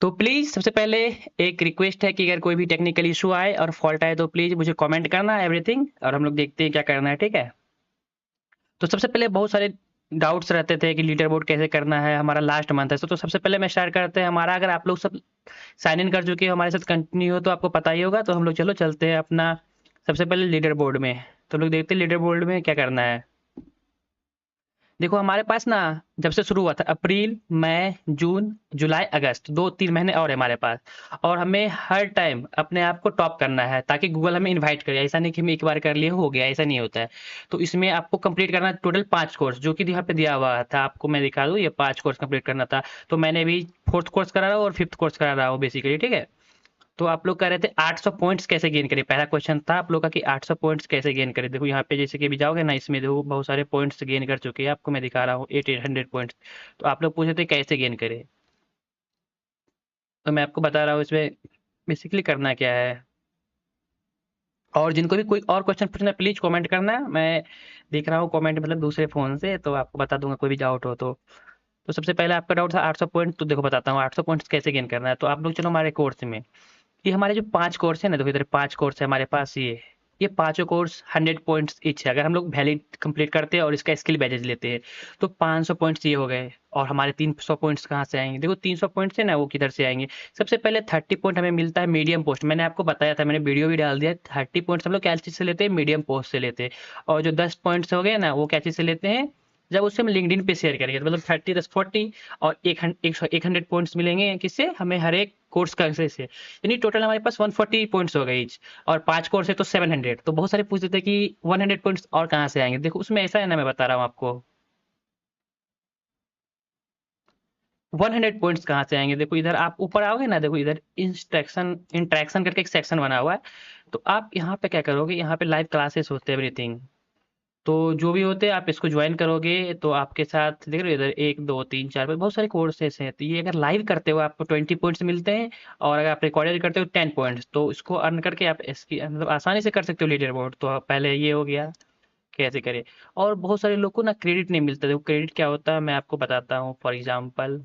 तो प्लीज़ सबसे पहले एक रिक्वेस्ट है कि अगर कोई भी टेक्निकल इशू आए और फॉल्ट आए तो प्लीज़ मुझे कमेंट करना एवरीथिंग और हम लोग देखते हैं क्या करना है, ठीक है? तो सबसे पहले बहुत सारे डाउट्स रहते थे कि लीडर बोर्ड कैसे करना है, हमारा लास्ट मंथ है। तो सबसे पहले मैं स्टार्ट करते हैं हमारा, अगर आप लोग सब साइन इन कर चुके हो हमारे साथ कंटिन्यू हो तो आपको पता ही होगा। तो हम लोग चलो चलते हैं अपना सबसे पहले लीडर बोर्ड में। तो लोग देखते हैं लीडर बोर्ड में क्या करना है। देखो हमारे पास ना जब से शुरू हुआ था अप्रैल, मई, जून, जुलाई, अगस्त 2-3 महीने और है हमारे पास। और हमें हर टाइम अपने आप को टॉप करना है ताकि गूगल हमें इनवाइट करे। ऐसा नहीं कि हम एक बार कर लिए हो गया, ऐसा नहीं होता है। तो इसमें आपको कंप्लीट करना है टोटल 5 कोर्स, जो कि यहाँ पे दिया हुआ था। आपको मैं दिखा दूँ, ये 5 कोर्स कंप्लीट करना था। तो मैंने अभी 4th कोर्स करा रहा हूँ और 5th कोर्स करा रहा हूँ बेसिकली, ठीक है? तो आप लोग कह रहे थे 800 पॉइंट्स कैसे गेन करें, पहला क्वेश्चन था आप लोग का कि 800 पॉइंट्स कैसे गेन करें। देखो यहाँ पे जैसे कि अभी जाओगे ना, इसमें देखो बहुत सारे पॉइंट्स गेन कर चुके हैं, आपको मैं दिखा रहा हूँ 800 पॉइंट्स। तो आप लोग पूछे थे कैसे गेन करें, तो मैं आपको बता रहा हूँ इसमें बेसिकली करना क्या है। और जिनको भी कोई और क्वेश्चन पूछना है प्लीज कमेंट करना, मैं देख रहा हूँ कमेंट मतलब दूसरे फोन से, तो आपको बता दूंगा कोई भी डाउट हो तो। तो सबसे पहले आपका डाउट था 800 पॉइंट, तो देखो बताता हूँ 800 पॉइंट्स कैसे गेन करना है। तो आप लोग चलो हमारे कोर्स में, ये हमारे जो 5 कोर्स है ना, देखो इधर 5 कोर्स है हमारे पास। ये पांचों कोर्स 100 पॉइंट्स ईच है। अगर हम लोग वैलिड कंप्लीट करते हैं और इसका स्किल बैजेज लेते हैं तो 500 पॉइंट्स ये हो गए। और हमारे 300 पॉइंट्स कहाँ से आएंगे? देखो 300 पॉइंट्स है ना, वो किधर से आएंगे? सबसे पहले 30 पॉइंट हमें मिलता है मीडियम पोस्ट। मैंने आपको बताया था, मैंने वीडियो भी डाल दिया। 30 पॉइंट्स हम लोग क्या चीज़ से लेते हैं? मीडियम पोस्ट से लेते हैं। और जो 10 पॉइंट्स हो गए ना, वो क्या चीज़ से लेते हैं? जब उससे हम लिंक्डइन पे शेयर करेंगे तो मतलब 30 10 40 और 100 पॉइंट्स मिलेंगे किससे? हमें हर एक कोर्स का से। यानी टोटल हमारे पास 140 पॉइंट्स हो गए ईच। और 5 कोर्स है तो 700। तो बहुत सारे पूछते थे कि 100 पॉइंट्स और कहाँ से आएंगे? देखो उसमें ऐसा है ना, मैं बता रहा हूँ आपको 100 पॉइंट्स कहाँ से आएंगे। देखो इधर आप ऊपर आओगे ना, देखो इधर इंट्रैक्शन करके एक सेक्शन बना हुआ है। तो आप यहाँ पे क्या करोगे, यहाँ पे लाइव क्लासेस होते हैं एवरीथिंग। तो जो भी होते हैं आप इसको ज्वाइन करोगे तो आपके साथ देख रहे हो इधर 1 2 3 4 बहुत सारे कोर्सेस हैं। तो ये अगर लाइव करते हो आपको 20 पॉइंट्स मिलते हैं। और अगर आप रिकॉर्डेड करते हो 10 पॉइंट्स। तो इसको अर्न करके आप इसकी मतलब आसानी से कर सकते हो लीडर बोर्ड। तो पहले ये हो गया कैसे करें। और बहुत सारे लोग को ना क्रेडिट नहीं मिलता। देखो क्रेडिट क्या होता है मैं आपको बताता हूँ। फॉर एग्जाम्पल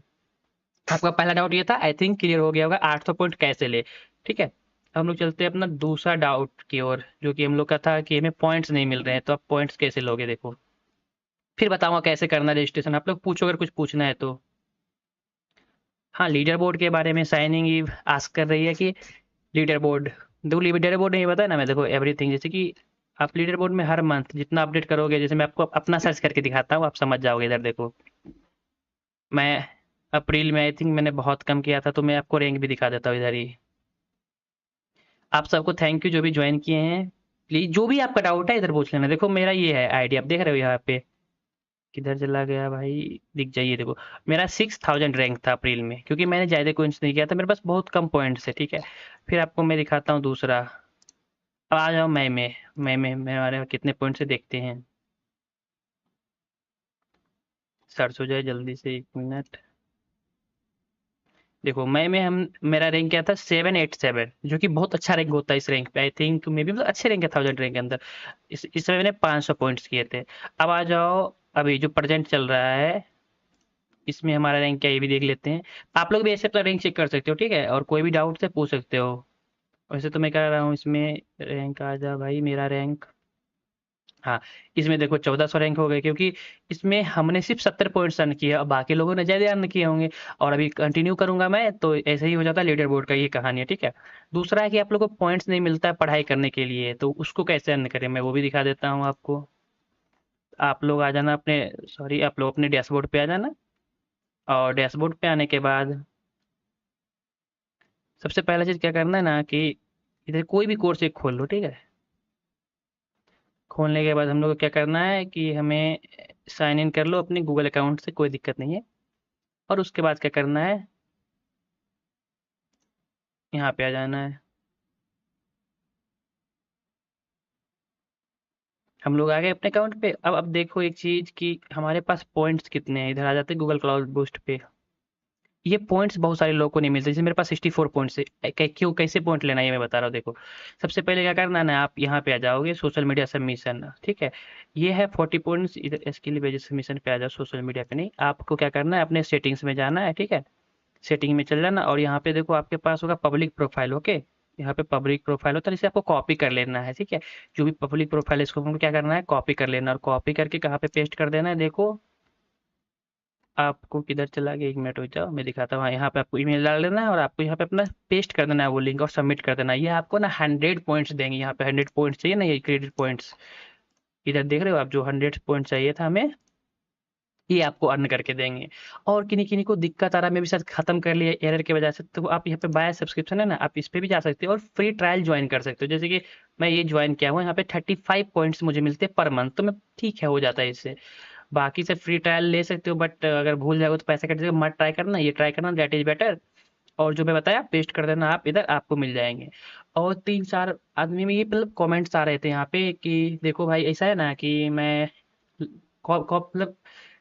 आपका पहला डाउट ये था, आई थिंक क्लियर हो गया होगा 800 पॉइंट कैसे ले। ठीक है, हम लोग चलते हैं अपना दूसरा डाउट की ओर, जो कि हम लोग का था कि हमें पॉइंट्स नहीं मिल रहे हैं। तो आप पॉइंट्स कैसे लोगे? देखो फिर बताऊंगा कैसे करना रजिस्ट्रेशन। आप लोग पूछो अगर कुछ पूछना है तो। हाँ, लीडर बोर्ड के बारे में साइनिंग ईव आस्क कर रही है कि लीडर बोर्ड, देखो लीडर बोर्ड नहीं पता है ना, मैं देखो एवरीथिंग जैसे कि आप लीडर बोर्ड में हर मंथ जितना अपडेट करोगे, जैसे मैं आपको अपना सर्च करके दिखाता हूँ आप समझ जाओगे। इधर देखो मैं अप्रैल में आई थिंक मैंने बहुत कम किया था, तो मैं आपको रैंक भी दिखा देता हूँ इधर ही। आप सबको थैंक यू जो भी ज्वाइन किए हैं। प्लीज जो भी आपका डाउट है इधर पूछ लेना। देखो मेरा ये है आईडी, आप देख रहे हो यहाँ पे किधर चला गया भाई, दिख जाइए देखो। मेरा 6000 रैंक था अप्रैल में, क्योंकि मैंने ज़्यादा कोइंस नहीं किया था, मेरे पास बहुत कम पॉइंट्स है। ठीक है, फिर आपको मैं दिखाता हूँ दूसरा। अब आ जाओ मई में हमारे कितने पॉइंट्स से देखते हैं। सर्च हो जाए जल्दी से, 1 मिनट। देखो मई में हम मेरा रैंक क्या था 787, जो कि बहुत अच्छा रैंक होता है इस रैंक पे। आई थिंक मे बी मतलब अच्छे रैंक है 1000 रैंक के अंदर। इसमें मैंने 500 पॉइंट्स किए थे। अब आ जाओ अभी जो प्रेजेंट चल रहा है, इसमें हमारा रैंक क्या है ये भी देख लेते हैं। आप लोग भी ऐसे अपना रैंक चेक कर सकते हो, ठीक है? और कोई भी डाउट से पूछ सकते हो। वैसे तो मैं कह रहा हूँ इसमें रैंक आ जा भाई, मेरा रैंक। हाँ, इसमें देखो 1400 रैंक हो गए, क्योंकि इसमें हमने सिर्फ 70 पॉइंट्स अर्न किए और बाकी लोगों ने ज़्यादा अर्न किए होंगे। और अभी कंटिन्यू करूंगा मैं तो ऐसे ही हो जाता है लीडर बोर्ड का, ये कहानी है। ठीक है, दूसरा है कि आप लोग को पॉइंट्स नहीं मिलता है पढ़ाई करने के लिए, तो उसको कैसे अर्न करें मैं वो भी दिखा देता हूँ आपको। आप लोग आ जाना अपने, सॉरी आप लोग अपने डैशबोर्ड पे आ जाना। और डैशबोर्ड पे आने के बाद सबसे पहला चीज़ क्या करना है ना कि इधर कोई भी कोर्स एक खोल लो, ठीक है? खोलने के बाद हम लोग को क्या करना है कि हमें साइन इन कर लो अपने गूगल अकाउंट से, कोई दिक्कत नहीं है। और उसके बाद क्या करना है, यहाँ पे आ जाना है। हम लोग आ गए अपने अकाउंट पे। अब देखो एक चीज़ कि हमारे पास पॉइंट्स कितने हैं। इधर आ जाते हैं गूगल क्लाउड बूस्ट पे। ये पॉइंट्स बहुत सारे लोगों को नहीं मिलते, जैसे मेरे पास 64 पॉइंट्स है। क्यों कैसे पॉइंट लेना है ये मैं बता रहा हूँ। देखो सबसे पहले क्या करना है ना, आप यहाँ पे आ जाओगे सोशल मीडिया सबमिशन, ठीक है? ये है 40 पॉइंट्स। इधर स्किल बेस्ड सबमिशन पे आ जाओ, सोशल मीडिया पे नहीं। आपको क्या करना है अपने सेटिंग्स में जाना है, ठीक है? सेटिंग में चल जाना और यहाँ पे देखो आपके पास होगा पब्लिक प्रोफाइल। ओके, यहाँ पे पब्लिक प्रोफाइल होता है, इसे आपको कॉपी कर लेना है। ठीक है, जो भी पब्लिक प्रोफाइल है इसको हमको क्या करना है, कॉपी कर लेना और कॉपी करके कहाँ पे पेस्ट कर देना है। देखो आपको किधर चला गया, 1 मिनट रुक जाओ मैं दिखाता हूँ। हाँ, यहाँ पे आपको ईमेल डाल देना है और आपको यहाँ पे अपना पेस्ट कर देना है वो लिंक और सबमिट कर देना है। ये आपको ना 100 पॉइंट्स देंगे। यहाँ पे 100 पॉइंट्स चाहिए ना, ये क्रेडिट पॉइंट्स इधर देख रहे हो आप, जो 100 पॉइंट चाहिए था हमें, ये आपको अर्न करके देंगे। और किन्हीं-किन्हीं को दिक्कत आ रहा है, मैं भी शायद खत्म कर लिया एरर की वजह से, तो आप यहाँ पे बाय सब्सक्रिप्शन है ना, आप इस पे भी जा सकते हो और फ्री ट्रायल ज्वाइन कर सकते हो। जैसे कि मैं ये ज्वाइन किया हुआ, यहाँ पे 35 पॉइंट्स मुझे मिलते हैं पर मंथ, तो मैं ठीक है, हो जाता है इससे। बाकी से फ्री ट्रायल ले सकते हो, बट अगर भूल जाओगे तो पैसा कट जाएगा, मत ट्राई करना, ये ट्राई करना, दैट इज बेटर। और जो मैं बताया पेस्ट कर देना आप इधर, आपको मिल जाएंगे। और 3-4 आदमी में ये मतलब कमेंट्स आ रहे थे यहाँ पे कि देखो भाई ऐसा है ना कि मैं मतलब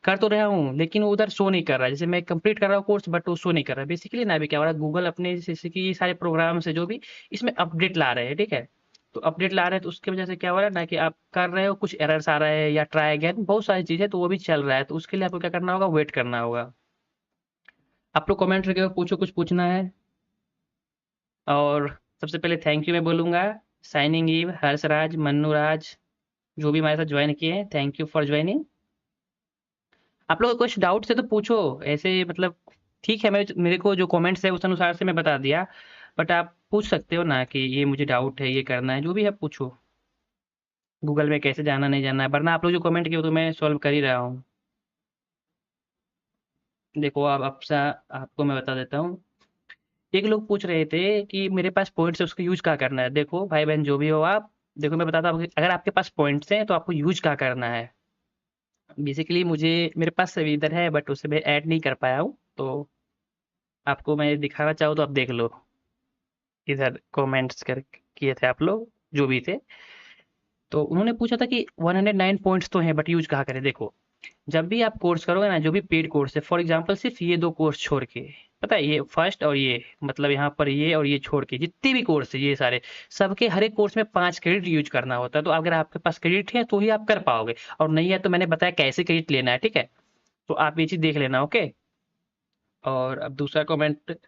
कर तो रहा हूँ लेकिन वो उधर शो नहीं कर रहा है। जैसे मैं कंप्लीट कर रहा हूँ कोर्स बट वो शो नहीं कर रहा है। बेसिकली ना अभी क्या हो रहा है, गूगल अपने जैसे कि ये सारे प्रोग्राम से जो भी इसमें अपडेट ला रहे हैं। ठीक है, तो अपडेट ला रहे हैं तो उसकी वजह से क्या हो रहा है ना कि आप कर रहे हो, कुछ एरर्स आ रहा है या ट्राई अगेन, बहुत सारी चीज़ें तो वो भी चल रहा है। तो उसके लिए आपको क्या करना होगा, वेट करना होगा। आप लोग कमेंट करके पूछो, कुछ पूछना है। और सबसे पहले थैंक यू मैं बोलूँगा, साइनिंग ईव, हर्षराज, मन्नूराज, जो भी हमारे साथ ज्वाइन किए हैं, थैंक यू फॉर ज्वाइनिंग। आप लोग को कुछ डाउट्स है तो पूछो, ऐसे मतलब ठीक है, मैं मेरे को जो कमेंट्स है उस अनुसार से मैं बता दिया, बट आप पूछ सकते हो ना कि ये मुझे डाउट है, ये करना है, जो भी है पूछो। गूगल में कैसे जाना नहीं जाना है, वरना आप लोग जो कमेंट किए हो तो मैं सॉल्व कर ही रहा हूँ। देखो आप आपसे आपको मैं बता देता हूँ। एक लोग पूछ रहे थे कि मेरे पास पॉइंट्स है, उसका यूज क्या करना है। देखो भाई बहन जो भी हो आप, देखो मैं बताता हूँ, अगर आपके पास पॉइंट्स हैं तो आपको यूज क्या करना है। बेसिकली मुझे मेरे पास सभी इधर है बट उसे मैं ऐड नहीं कर पाया हूँ, तो आपको मैं दिखाना चाहूँ तो आप देख लो। इधर कमेंट्स कर किए थे आप लोग जो भी थे, तो उन्होंने पूछा था कि 109 पॉइंट्स तो हैं बट यूज कहाँ करें। देखो जब भी आप कोर्स करोगे ना, जो भी पेड कोर्स है, फॉर एग्जांपल सिर्फ ये 2 कोर्स छोड़ के, पता है ये फर्स्ट और ये, मतलब यहाँ पर ये और ये छोड़ के जितने भी कोर्स है ये सारे, सबके हर एक कोर्स में 5 क्रेडिट यूज करना होता है। तो अगर आपके पास क्रेडिट है तो ही आप कर पाओगे, और नहीं है तो मैंने बताया कैसे क्रेडिट लेना है। ठीक है, तो आप ये चीज देख लेना। ओके, और अब दूसरा कमेंट,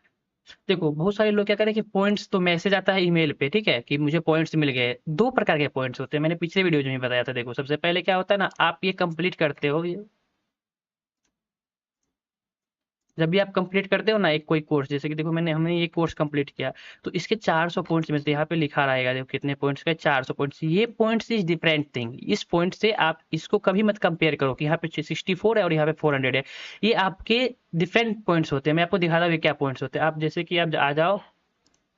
देखो बहुत सारे लोग क्या करें कि पॉइंट्स तो मैसेज आता है ईमेल पे, ठीक है, कि मुझे पॉइंट्स मिल गए। 2 प्रकार के पॉइंट्स होते हैं, मैंने पिछले वीडियो में बताया था। देखो सबसे पहले क्या होता है ना, आप ये कंप्लीट करते हो, जब भी आप कंप्लीट करते हो ना एक कोई कोर्स, जैसे कि देखो हमने ये कोर्स कंप्लीट किया, तो इसके 400 पॉइंट्स मिलते हैं। यहाँ पे लिखा रहेगा देखो कितने पॉइंट्स का, 400 पॉइंट्स। ये पॉइंट्स इज डिफरेंट थिंग, इस पॉइंट से आप इसको कभी मत कंपेयर करो कि यहाँ पे 64 है और यहाँ पे 400 है। ये आपके डिफरेंट पॉइंट्स होते हैं। मैं आपको दिखा दूँ क्या पॉइंट्स होते हैं। आप जैसे कि आप आ जाओ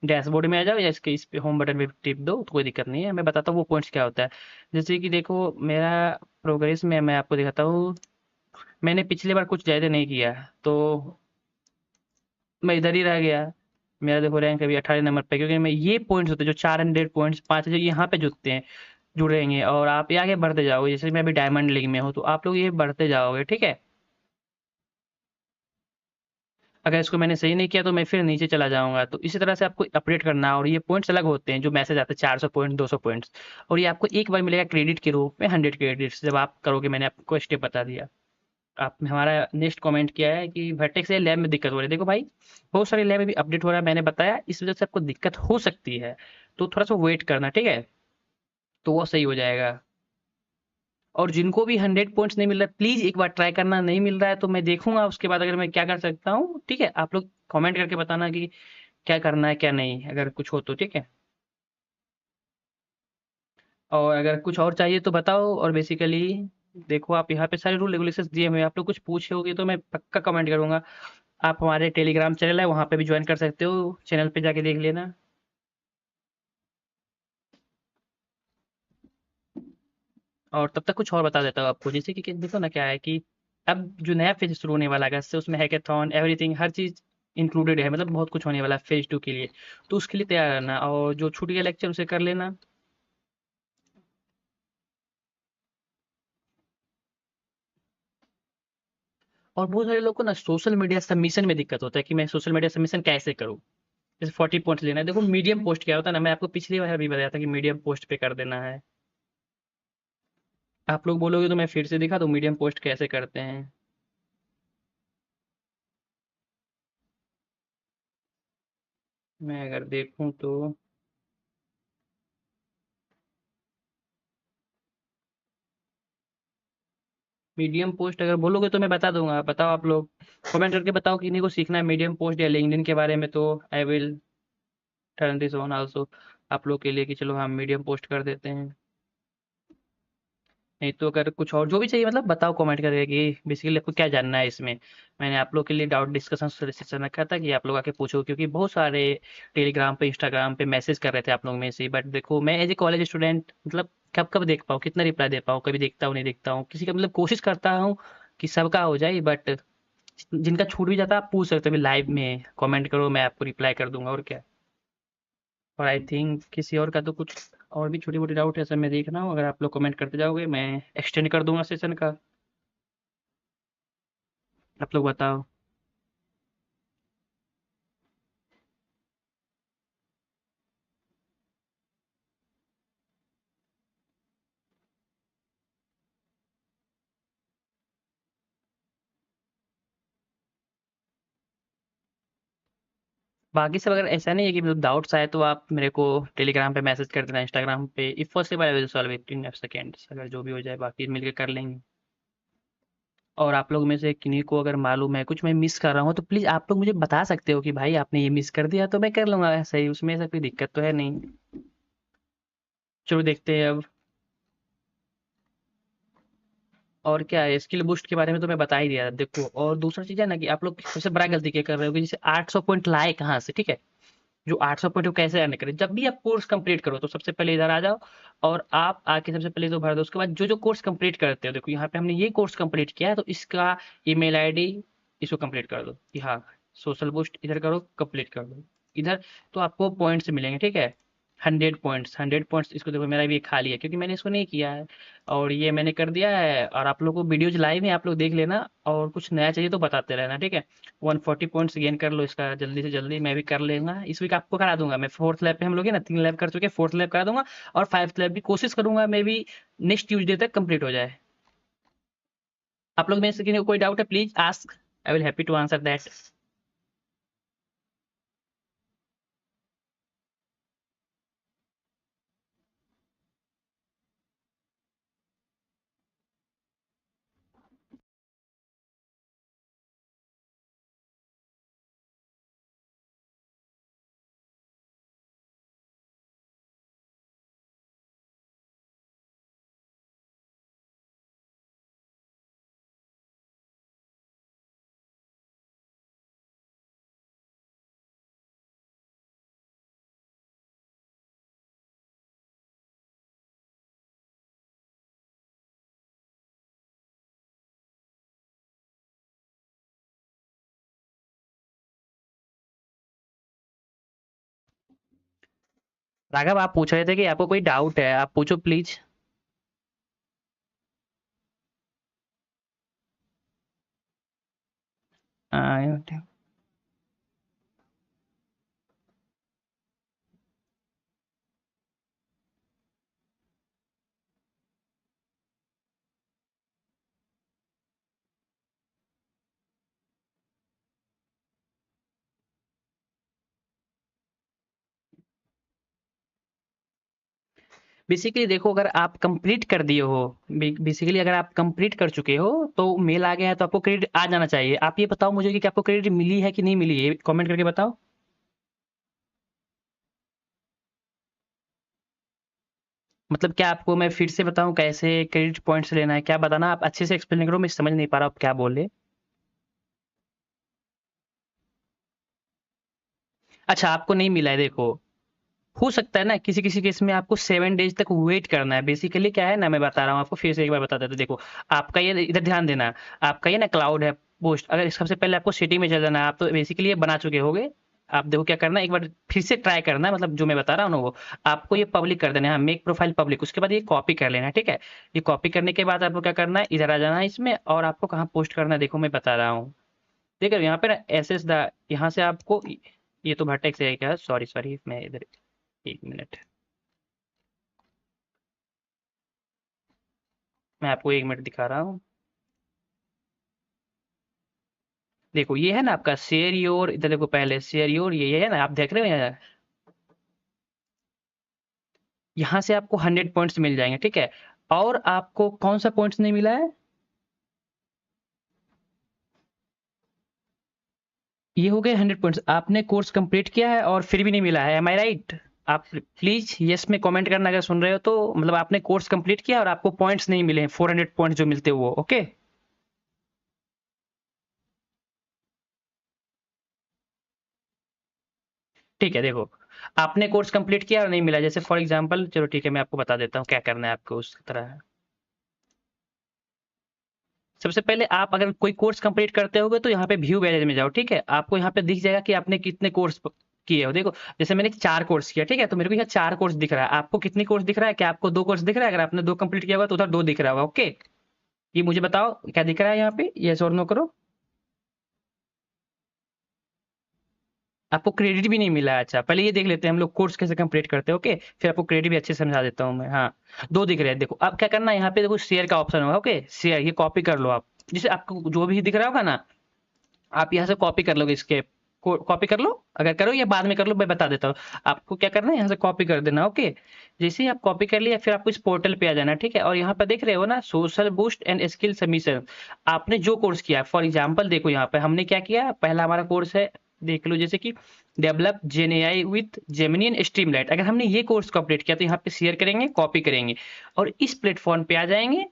डैशबोर्ड में, आ जाओ या इसके इस पे होम बटन पे टिप दो तो कोई दिक्कत नहीं है, मैं बताता हूँ वो पॉइंट्स क्या होता है। जैसे कि देखो मेरा प्रोग्रेस में मैं आपको दिखाता हूँ, मैंने पिछली बार कुछ ज़्यादा नहीं किया तो मैं इधर ही रह गया। मेरा देखो रैंक अभी 18 नंबर पे, क्योंकि मैं ये पॉइंट्स होते हैं जो 400 पॉइंट्स 5 यहाँ पे जुड़ते हैं, जुड़ेंगे और आप ये आगे बढ़ते जाओगे। जैसे मैं अभी डायमंड लीग में हूँ तो आप लोग ये बढ़ते जाओगे। ठीक है, अगर इसको मैंने सही नहीं किया तो मैं फिर नीचे चला जाऊंगा। तो इसी तरह से आपको अपडेट करना है। और ये पॉइंट्स अलग होते हैं जो मैसेज आते हैं, 400 पॉइंट 200 पॉइंट्स, और ये आपको एक बार मिलेगा क्रेडिट के रूप में 100 क्रेडिट्स जब आप करोगे। मैंने आपको स्टेप बता दिया। आप हमारा नेक्स्ट कमेंट किया है कि वर्टेक्स से लैब में दिक्कत हो रही है। देखो भाई बहुत सारे लैब में भी अपडेट हो रहा है, मैंने बताया, इस वजह से आपको दिक्कत हो सकती है, तो थोड़ा सा वेट करना। ठीक है, तो वो सही हो जाएगा। और जिनको भी 100 पॉइंट्स नहीं मिल रहा है प्लीज एक बार ट्राई करना। नहीं मिल रहा है तो मैं देखूंगा उसके बाद अगर मैं क्या कर सकता हूँ। ठीक है, आप लोग कमेंट करके बताना कि क्या करना है क्या नहीं, अगर कुछ हो तो। ठीक है, और अगर कुछ और चाहिए तो बताओ। और बेसिकली देखो आप यहाँ पे सारे रूल रेगुलेशंस दिए हुए हैं, आप लोग कुछ पूछे होगे तो मैं पक्का कमेंट करूंगा। आप हमारे टेलीग्राम चैनल है वहाँ पे भी ज्वाइन कर सकते हो, चैनल पे जाके देख लेना। और तब तक कुछ और बता देता हूँ आपको, जैसे कि देखो ना क्या है कि अब जो नया फेज शुरू होने वाला है अगस्त से, उसमें हैकेथॉन एवरीथिंग हर चीज़ इंक्लूडेड है, मतलब बहुत कुछ होने वाला है फेज 2 के लिए। तो उसके लिए तैयार रहना, और जो छूट गया लेक्चर उसे कर लेना। और बहुत सारे लोग को ना सोशल मीडिया सबमिशन में दिक्कत होता है कि मैं सोशल मीडिया सबमिशन कैसे करूँ। जैसे 40 पॉइंट्स लेना है, देखो मीडियम पोस्ट क्या होता है ना, मैं आपको पिछली बार भी बताया था कि मीडियम पोस्ट पे कर देना है। आप लोग बोलोगे तो मैं फिर से दिखा दूँ मीडियम पोस्ट कैसे करते हैं। मैं अगर देखूँ तो मीडियम पोस्ट अगर बोलोगे तो मैं बता दूँगा। बताओ आप लोग कमेंट करके बताओ किन्हीं को सीखना है मीडियम पोस्ट या लिंक्डइन के बारे में, तो I will turn this on also आप लोग के लिए कि चलो हम मीडियम पोस्ट कर देते हैं। नहीं तो अगर कुछ और जो भी चाहिए मतलब बताओ कमेंट करके कि बेसिकली आपको क्या जानना है इसमें। मैंने आप लोग के लिए डाउट डिस्कशन सेशन रखा था कि आप लोग आके पूछो, क्योंकि बहुत सारे टेलीग्राम पे इंस्टाग्राम पे मैसेज कर रहे थे आप लोग में से, बट देखो मैं एज ए कॉलेज स्टूडेंट मतलब कब कब देख पाऊँ, कितना रिप्लाई दे पाऊँ, कभी देखता हूँ नहीं देखता हूँ किसी का, मतलब कोशिश करता हूँ कि सबका हो जाए, बट जिनका छूट भी जाता है आप पूछ सकते हो लाइव में, कमेंट करो मैं आपको रिप्लाई कर दूंगा और क्या। और आई थिंक किसी और का तो कुछ और भी छोटी मोटी डाउट है सब मैं देख रहा हूँ, अगर आप लोग कमेंट करते जाओगे मैं एक्सटेंड कर दूंगा सेशन का। आप लोग बताओ। बाकी सब अगर ऐसा नहीं है कि मतलब डाउट्स आए तो आप मेरे को टेलीग्राम पे मैसेज कर देना, इंस्टाग्राम पे, if possible I will solve it in seconds, अगर जो भी हो जाए बाकी मिलके कर लेंगे। और आप लोग में से किन्हीं को अगर मालूम है कुछ मैं मिस कर रहा हूँ तो प्लीज़ आप लोग मुझे बता सकते हो कि भाई आपने ये मिस कर दिया, तो मैं कर लूँगा ऐसा ही, उसमें ऐसा कोई दिक्कत तो है नहीं। चलो देखते हैं अब। और क्या है, स्किल बूस्ट के बारे में तो मैं बता ही दिया देखो। और दूसरा चीज़ है ना कि आप लोग सबसे बड़ा गलती क्या कर रहे हो कि जैसे 800 पॉइंट लाए कहाँ से, ठीक है? जो 800 पॉइंट को कैसे अर्न करें, जब भी आप कोर्स कंप्लीट करो तो सबसे पहले इधर आ जाओ और आप आके सबसे पहले तो भर दो। उसके बाद जो जो कोर्स कंप्लीट करते हो, देखो यहाँ पे हमने ये कोर्स कंप्लीट किया है तो इसका ईमेल आईडी इसको कंप्लीट कर दो कि हाँ सोशल बूस्ट इधर करो, कंप्लीट कर दो इधर, तो आपको पॉइंट्स मिलेंगे, ठीक है? 100 पॉइंट्स इसको देखो, मेरा भी ये खाली है क्योंकि मैंने इसको नहीं किया है, और ये मैंने कर दिया है। और आप लोगों को वीडियोज लाइव है, आप लोग देख लेना, और कुछ नया चाहिए तो बताते रहना, ठीक है? 140 पॉइंट्स गेन कर लो इसका जल्दी से जल्दी, मैं भी कर लेगा इस वीक, आपको करा दूंगा मैं। फोर्थ लैब पे हम लोग है ना 3 लैब कर चुके हैं, फोर्थ लैब करा दूंगा, और 5th लैब भी कोशिश करूंगा मे भी नेक्स्ट ट्यूजडे तक कंप्लीट हो जाए। आप लोग में से किसी को कोई डाउट है please ask, I will happy to answer that. Raghav आप पूछ रहे थे कि आपको कोई डाउट है, आप पूछो प्लीज। बेसिकली देखो अगर आप कंप्लीट कर दिए हो, बेसिकली अगर आप कंप्लीट कर चुके हो तो मेल आ गया है तो आपको क्रेडिट आ जाना चाहिए। आप ये बताओ मुझे कि आपको क्रेडिट मिली है कि नहीं मिली है, कमेंट करके बताओ। मतलब क्या आपको मैं फिर से बताऊं कैसे क्रेडिट पॉइंट्स लेना है, क्या बताना, आप अच्छे से एक्सप्लेन करो, मैं समझ नहीं पा रहा आप क्या बोले। अच्छा आपको नहीं मिला है, देखो हो सकता है ना किसी किसी केस में आपको 7 डेज तक वेट करना है। बेसिकली क्या है ना, मैं बता रहा हूँ आपको, फिर से एक बार बता देता हूँ। देखो आपका ये इधर ध्यान देना, आपका ये ना क्लाउड है पोस्ट, अगर सबसे पहले आपको सिटी में चल जाना है, आप तो बेसिकली ये बना चुके होगे। आप देखो क्या करना है, एक बार फिर से ट्राई करना है, मतलब जो मैं बता रहा हूँ ना वो आपको ये पब्लिक कर देना है, मेक प्रोफाइल पब्लिक, उसके बाद ये कॉपी कर लेना है, ठीक है? ये कॉपी करने के बाद आपको क्या करना है, इधर आ जाना है इसमें, और आपको कहाँ पोस्ट करना है देखो मैं बता रहा हूँ। देखो यहाँ पे ना एस एस द, यहाँ से आपको, ये तो भटेक से है क्या, सॉरी सॉरी मैं इधर, 1 मिनट, मैं आपको 1 मिनट दिखा रहा हूँ। देखो ये है ना आपका शेयर योर, इधर देखो पहले शेयर योर, ये है ना, आप देख रहे हो यहाँ से आपको 100 पॉइंट्स मिल जाएंगे, ठीक है। और आपको कौन सा पॉइंट्स नहीं मिला है, ये हो गए 100 पॉइंट्स। आपने कोर्स कंप्लीट किया है और फिर भी नहीं मिला है, एम आई राइट? आप प्लीज यस में कमेंट करना अगर सुन रहे हो तो, मतलब आपने कोर्स कंप्लीट किया और आपको पॉइंट्स नहीं मिले हैं, 400 पॉइंट्स जो मिलते हैं वो, ओके। ठीक है, देखो आपने कोर्स कंप्लीट किया और नहीं मिला, जैसे फॉर एग्जांपल, चलो ठीक है मैं आपको बता देता हूँ क्या करना है आपको उस तरह। सबसे पहले आप अगर कोई कोर्स कंप्लीट करते होगे तो यहाँ पे व्यू बैलेज में जाओ, ठीक है। आपको यहाँ पे दिख जाएगा कि आपने कितने कोर्स किए हो। देखो जैसे मैंने 4 कोर्स किया, ठीक है, तो मेरे को यहाँ 4 कोर्स दिख रहा है। आपको कितनी कोर्स दिख रहा है, क्या आपको 2 कोर्स दिख रहा है? अगर आपने 2 कंप्लीट किया होगा तो उधर 2 दिख रहा होगा, ओके। ये मुझे बताओ क्या दिख रहा है यहाँ पे, यस और नो करो। आपको क्रेडिट भी नहीं मिला है, अच्छा पहले ये देख लेते हैं हम लोग कोर्स कैसे कंप्लीट करते हैं, ओके, फिर आपको क्रेडिट भी अच्छे से समझा देता हूँ मैं। हाँ, 2 दिख रहे हैं, देखो अब क्या करना है, यहाँ पे देखो शेयर का ऑप्शन होगा, ओके, शेयर, ये कॉपी कर लो आप, जिसे आपको जो भी दिख रहा होगा ना, आप यहाँ से कॉपी कर लोगे, इसके कॉपी कर लो, अगर करो या बाद में कर लो मैं बता देता हूँ। आपको क्या करना है, यहाँ से कॉपी कर देना, ओके। जैसे ही आप कॉपी कर लिया फिर आपको इस पोर्टल पे आ जाना, ठीक है। और यहाँ पर देख रहे हो ना social boost and skill submission, आपने जो कोर्स किया, फॉर एग्जाम्पल देखो यहाँ पे हमने क्या किया, पहला हमारा कोर्स है, देख लो, जैसे कि develop gen AI with Gemini and Streamlit. अगर हमने ये कोर्स कंप्लीट किया तो यहाँ पे शेयर करेंगे, कॉपी करेंगे और इस प्लेटफॉर्म पे आ जाएंगे।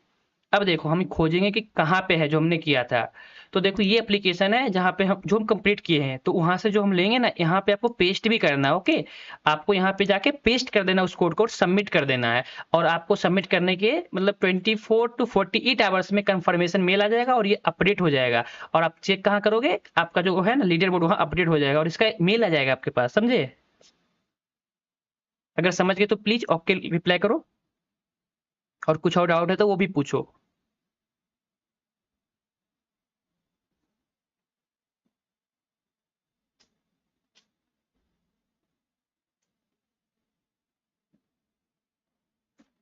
अब देखो हम खोजेंगे कि कहाँ पे है जो हमने किया था। तो देखो ये एप्लीकेशन है जहाँ पे हम जो हम कंप्लीट किए हैं, तो वहां से जो हम लेंगे ना, यहाँ पे आपको पेस्ट भी करना है, ओके। आपको यहाँ पे जाके पेस्ट कर देना, उस कोड को सबमिट कर देना है। और आपको सबमिट करने के मतलब 24 to 48 आवर्स में कंफर्मेशन मेल आ जाएगा और ये अपडेट हो जाएगा। और आप चेक कहाँ करोगे, आपका जो है ना लीडर बोर्ड, वहाँ अपडेट हो जाएगा और इसका मेल आ जाएगा आपके पास, समझे? अगर समझ गए तो प्लीज ओके रिप्लाई करो, और कुछ और डाउट है तो वो भी पूछो।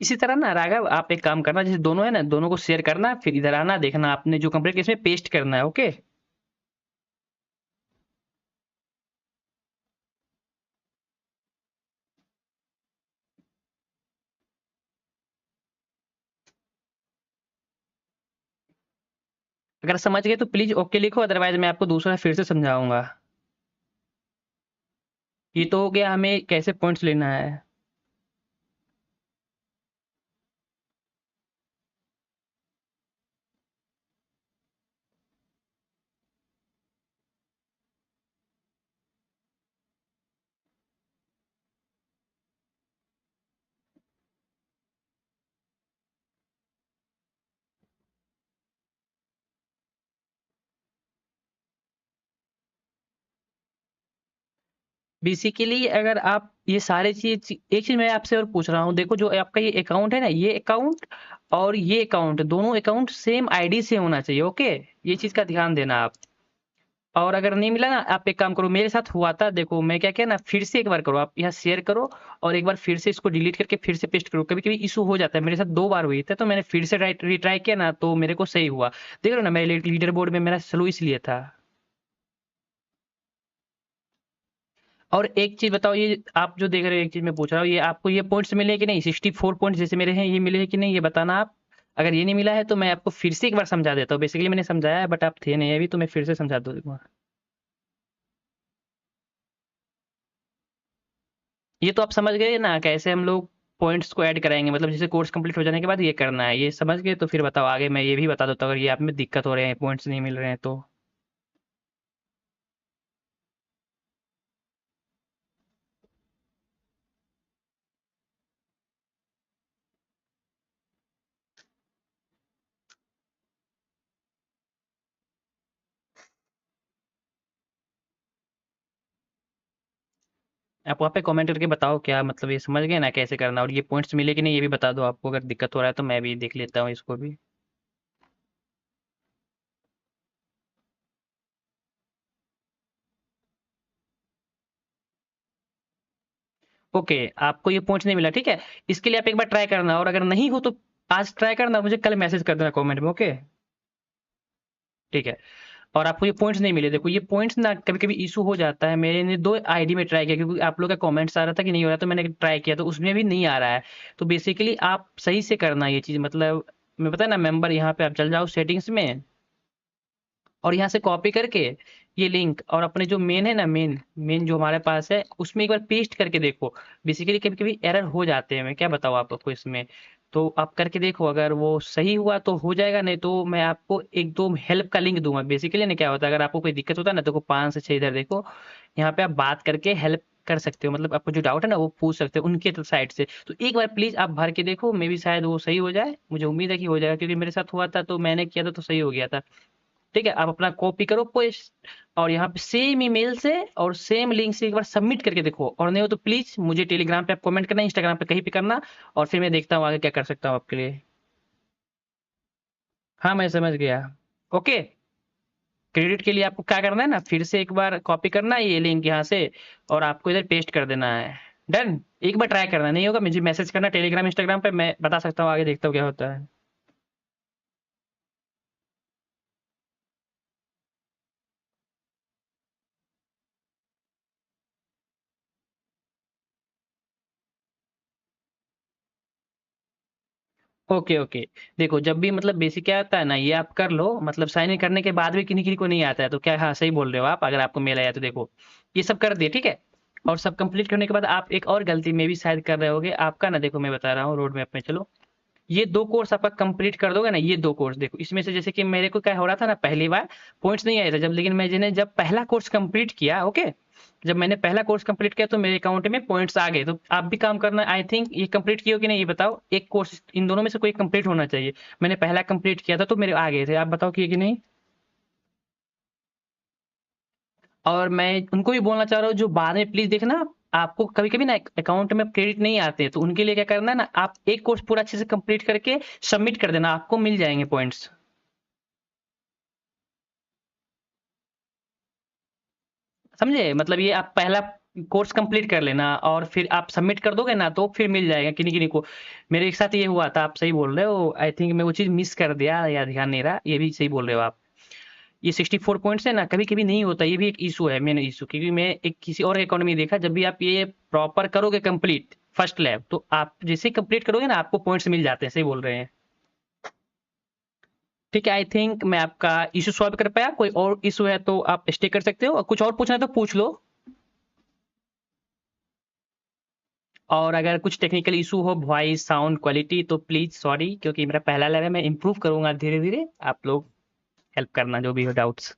इसी तरह ना राघव, आप एक काम करना, जैसे दोनों है ना, दोनों को शेयर करना, फिर इधर आना, देखना आपने जो कंप्लीट किया इसमें पेस्ट करना है, ओके। अगर समझ गए तो प्लीज ओके लिखो, अदरवाइज मैं आपको दूसरा फिर से समझाऊंगा। ये तो हो गया हमें कैसे पॉइंट्स लेना है। बेसिकली अगर आप ये सारे चीज, एक चीज मैं आपसे और पूछ रहा हूँ, देखो जो आपका ये अकाउंट है ना, ये अकाउंट और ये अकाउंट, दोनों अकाउंट सेम आईडी से होना चाहिए, ओके। ये चीज का ध्यान देना आप। और अगर नहीं मिला ना, आप एक काम करो, मेरे साथ हुआ था, देखो मैं क्या किया ना, फिर से एक बार करो, आप यहाँ शेयर करो और एक बार फिर से इसको डिलीट करके फिर से पेस्ट करो। कभी कभी इशू हो जाता है, मेरे साथ 2 बार हुई थी, तो मैंने फिर से रिट्राई किया ना तो मेरे को सही हुआ। देख रहे हो ना, मेरे लीडर बोर्ड में मेरा स्लो इसलिए था। और एक चीज बताओ, ये आप जो देख रहे हो, एक चीज मैं पूछ रहा हूँ, ये आपको ये पॉइंट्स मिले कि नहीं, 64 पॉइंट्स जैसे मेरे हैं, ये मिले हैं कि नहीं, ये बताना आप। अगर ये नहीं मिला है तो मैं आपको फिर से एक बार समझा देता हूँ, बेसिकली मैंने समझाया है बट आप थे नहीं अभी, तो मैं फिर से समझा दूंगा। ये तो आप समझ गए ना कैसे हम लोग पॉइंट्स को ऐड कराएंगे, मतलब जैसे कोर्स कंप्लीट हो जाने के बाद ये करना है, ये समझ गए? तो फिर बताओ आगे मैं ये भी बता देता हूँ, अगर ये आप में दिक्कत हो रहे हैं, पॉइंट्स नहीं मिल रहे हैं तो। आप वहाँ पे कमेंट करके बताओ क्या मतलब, ये समझ गए ना कैसे करना, और ये पॉइंट्स मिले कि नहीं ये भी बता दो, आपको अगर दिक्कत हो रहा है तो मैं भी देख लेता हूँ इसको भी। ओके, आपको ये पॉइंट्स नहीं मिला, ठीक है। इसके लिए आप एक बार ट्राई करना, और अगर नहीं हो तो आज ट्राई करना, मुझे कल मैसेज कर देना कमेंट में, ओके। ठीक है। और आपको ये पॉइंट्स नहीं मिले। देखो ये पॉइंट्स ना कभी-कभी इश्यू हो जाता है। मैंने 2 आईडी में ट्राई किया क्योंकि आप लोग का कमेंट्स आ रहा था कि नहीं हो रहा, तो मैंने ट्राई किया तो उसमें भी नहीं आ रहा है। तो बेसिकली आप सही से करना ये चीज़, मतलब मैं पता है ना, मेंबर यहाँ पे आप चल जाओ सेटिंग्स में और यहाँ से कॉपी करके ये लिंक और अपने जो मेन है ना, मेन जो हमारे पास है उसमें एक बार पेस्ट करके देखो। बेसिकली कभी-कभी एरर हो जाते हैं, मैं क्या बताऊँ आपको इसमें। तो आप करके देखो, अगर वो सही हुआ तो हो जाएगा, नहीं तो मैं आपको 1-2 हेल्प का लिंक दूँगा। बेसिकली ना क्या होता है, अगर आपको कोई दिक्कत होता है ना, देखो 5 से 6 इधर देखो, यहाँ पे आप बात करके हेल्प कर सकते हो। मतलब आपको जो डाउट है ना वो पूछ सकते हो उनके साइड से। तो एक बार प्लीज़ आप भर के देखो, मे बी शायद वो सही हो जाए। मुझे उम्मीद है कि हो जाएगा क्योंकि मेरे साथ हुआ था तो मैंने किया था तो सही हो गया था। ठीक है, आप अपना कॉपी करो पेस्ट और यहाँ पे सेम ईमेल से और सेम लिंक से एक बार सबमिट करके देखो, और नहीं हो तो प्लीज मुझे टेलीग्राम पे आप कमेंट करना, इंस्टाग्राम पे कहीं भी करना, और फिर मैं देखता हूँ आगे क्या कर सकता हूँ आपके लिए। हाँ मैं समझ गया। ओके, क्रेडिट के लिए आपको क्या करना है ना, फिर से एक बार कॉपी करना है ये लिंक यहाँ से और आपको इधर पेस्ट कर देना है। डन, एक बार ट्राई करना, नहीं होगा मुझे मैसेज करना टेलीग्राम इंस्टाग्राम पे, मैं बता सकता हूँ आगे, देखता हूँ क्या होता है। ओके ओके, देखो जब भी मतलब बेसिक क्या होता है ना, ये आप कर लो, मतलब साइन इन करने के बाद भी किन्हीं किन्हीं को नहीं आता है तो क्या, हाँ सही बोल रहे हो आप, अगर आपको मेल आया तो देखो ये सब कर दिए, ठीक है। और सब कंप्लीट करने के बाद आप एक और गलती में भी शायद कर रहे होगे आपका ना, देखो मैं बता रहा हूँ रोड मैप में चलो, ये 2 कोर्स आपका कंप्लीट कर दोगे ना, ये 2 कोर्स देखो इसमें से, जैसे कि मेरे को क्या हो रहा था ना, पहली बार पॉइंट्स नहीं आए थे जब, लेकिन मैंने जब पहला कोर्स कंप्लीट किया, ओके, जब मैंने पहला कोर्स कंप्लीट किया तो मेरे अकाउंट में पॉइंट्स आ गए। तो आप भी काम करना, आई थिंक ये कंप्लीट किया हो कि नहीं ये बताओ, एक कोर्स इन दोनों में से कोई कंप्लीट होना चाहिए। मैंने पहला कंप्लीट किया था तो मेरे आ गए थे, आप बताओ किए कि नहीं। और मैं उनको भी बोलना चाह रहा हूँ जो बाद में प्लीज देखना, आपको कभी कभी ना अकाउंट में क्रेडिट नहीं आते हैं, तो उनके लिए क्या करना है ना, आप एक कोर्स पूरा अच्छे से कंप्लीट करके सबमिट कर देना, आपको मिल जाएंगे पॉइंट्स। समझे, मतलब ये आप पहला कोर्स कंप्लीट कर लेना और फिर आप सबमिट कर दोगे ना तो फिर मिल जाएगा किन्हीं किन्हीं को। मेरे एक साथ ये हुआ था, आप सही बोल रहे हो, आई थिंक मैं वो चीज़ मिस कर दिया या ध्यान नहीं रहा, ये भी सही बोल रहे हो आप। ये 64 पॉइंट्स है ना, कभी कभी नहीं होता, ये भी एक इशू है, मेन इशू, क्योंकि मैं एक किसी और अकाउंट में देखा, जब भी आप ये प्रॉपर करोगे कंप्लीट फर्स्ट लैब, तो आप जैसे कंप्लीट करोगे ना आपको पॉइंट्स मिल जाते हैं, सही बोल रहे हैं। ठीक है, आई थिंक मैं आपका इशू सॉल्व कर पाया, कोई और इशू है तो आप स्टे कर सकते हो, और कुछ और पूछना है तो पूछ लो। और अगर कुछ टेक्निकल इशू हो, वॉइस साउंड क्वालिटी, तो प्लीज सॉरी, क्योंकि मेरा पहला लैब है, मैं इंप्रूव करूंगा धीरे धीरे, आप लोग हेल्प करना जो भी हो डाउट्स।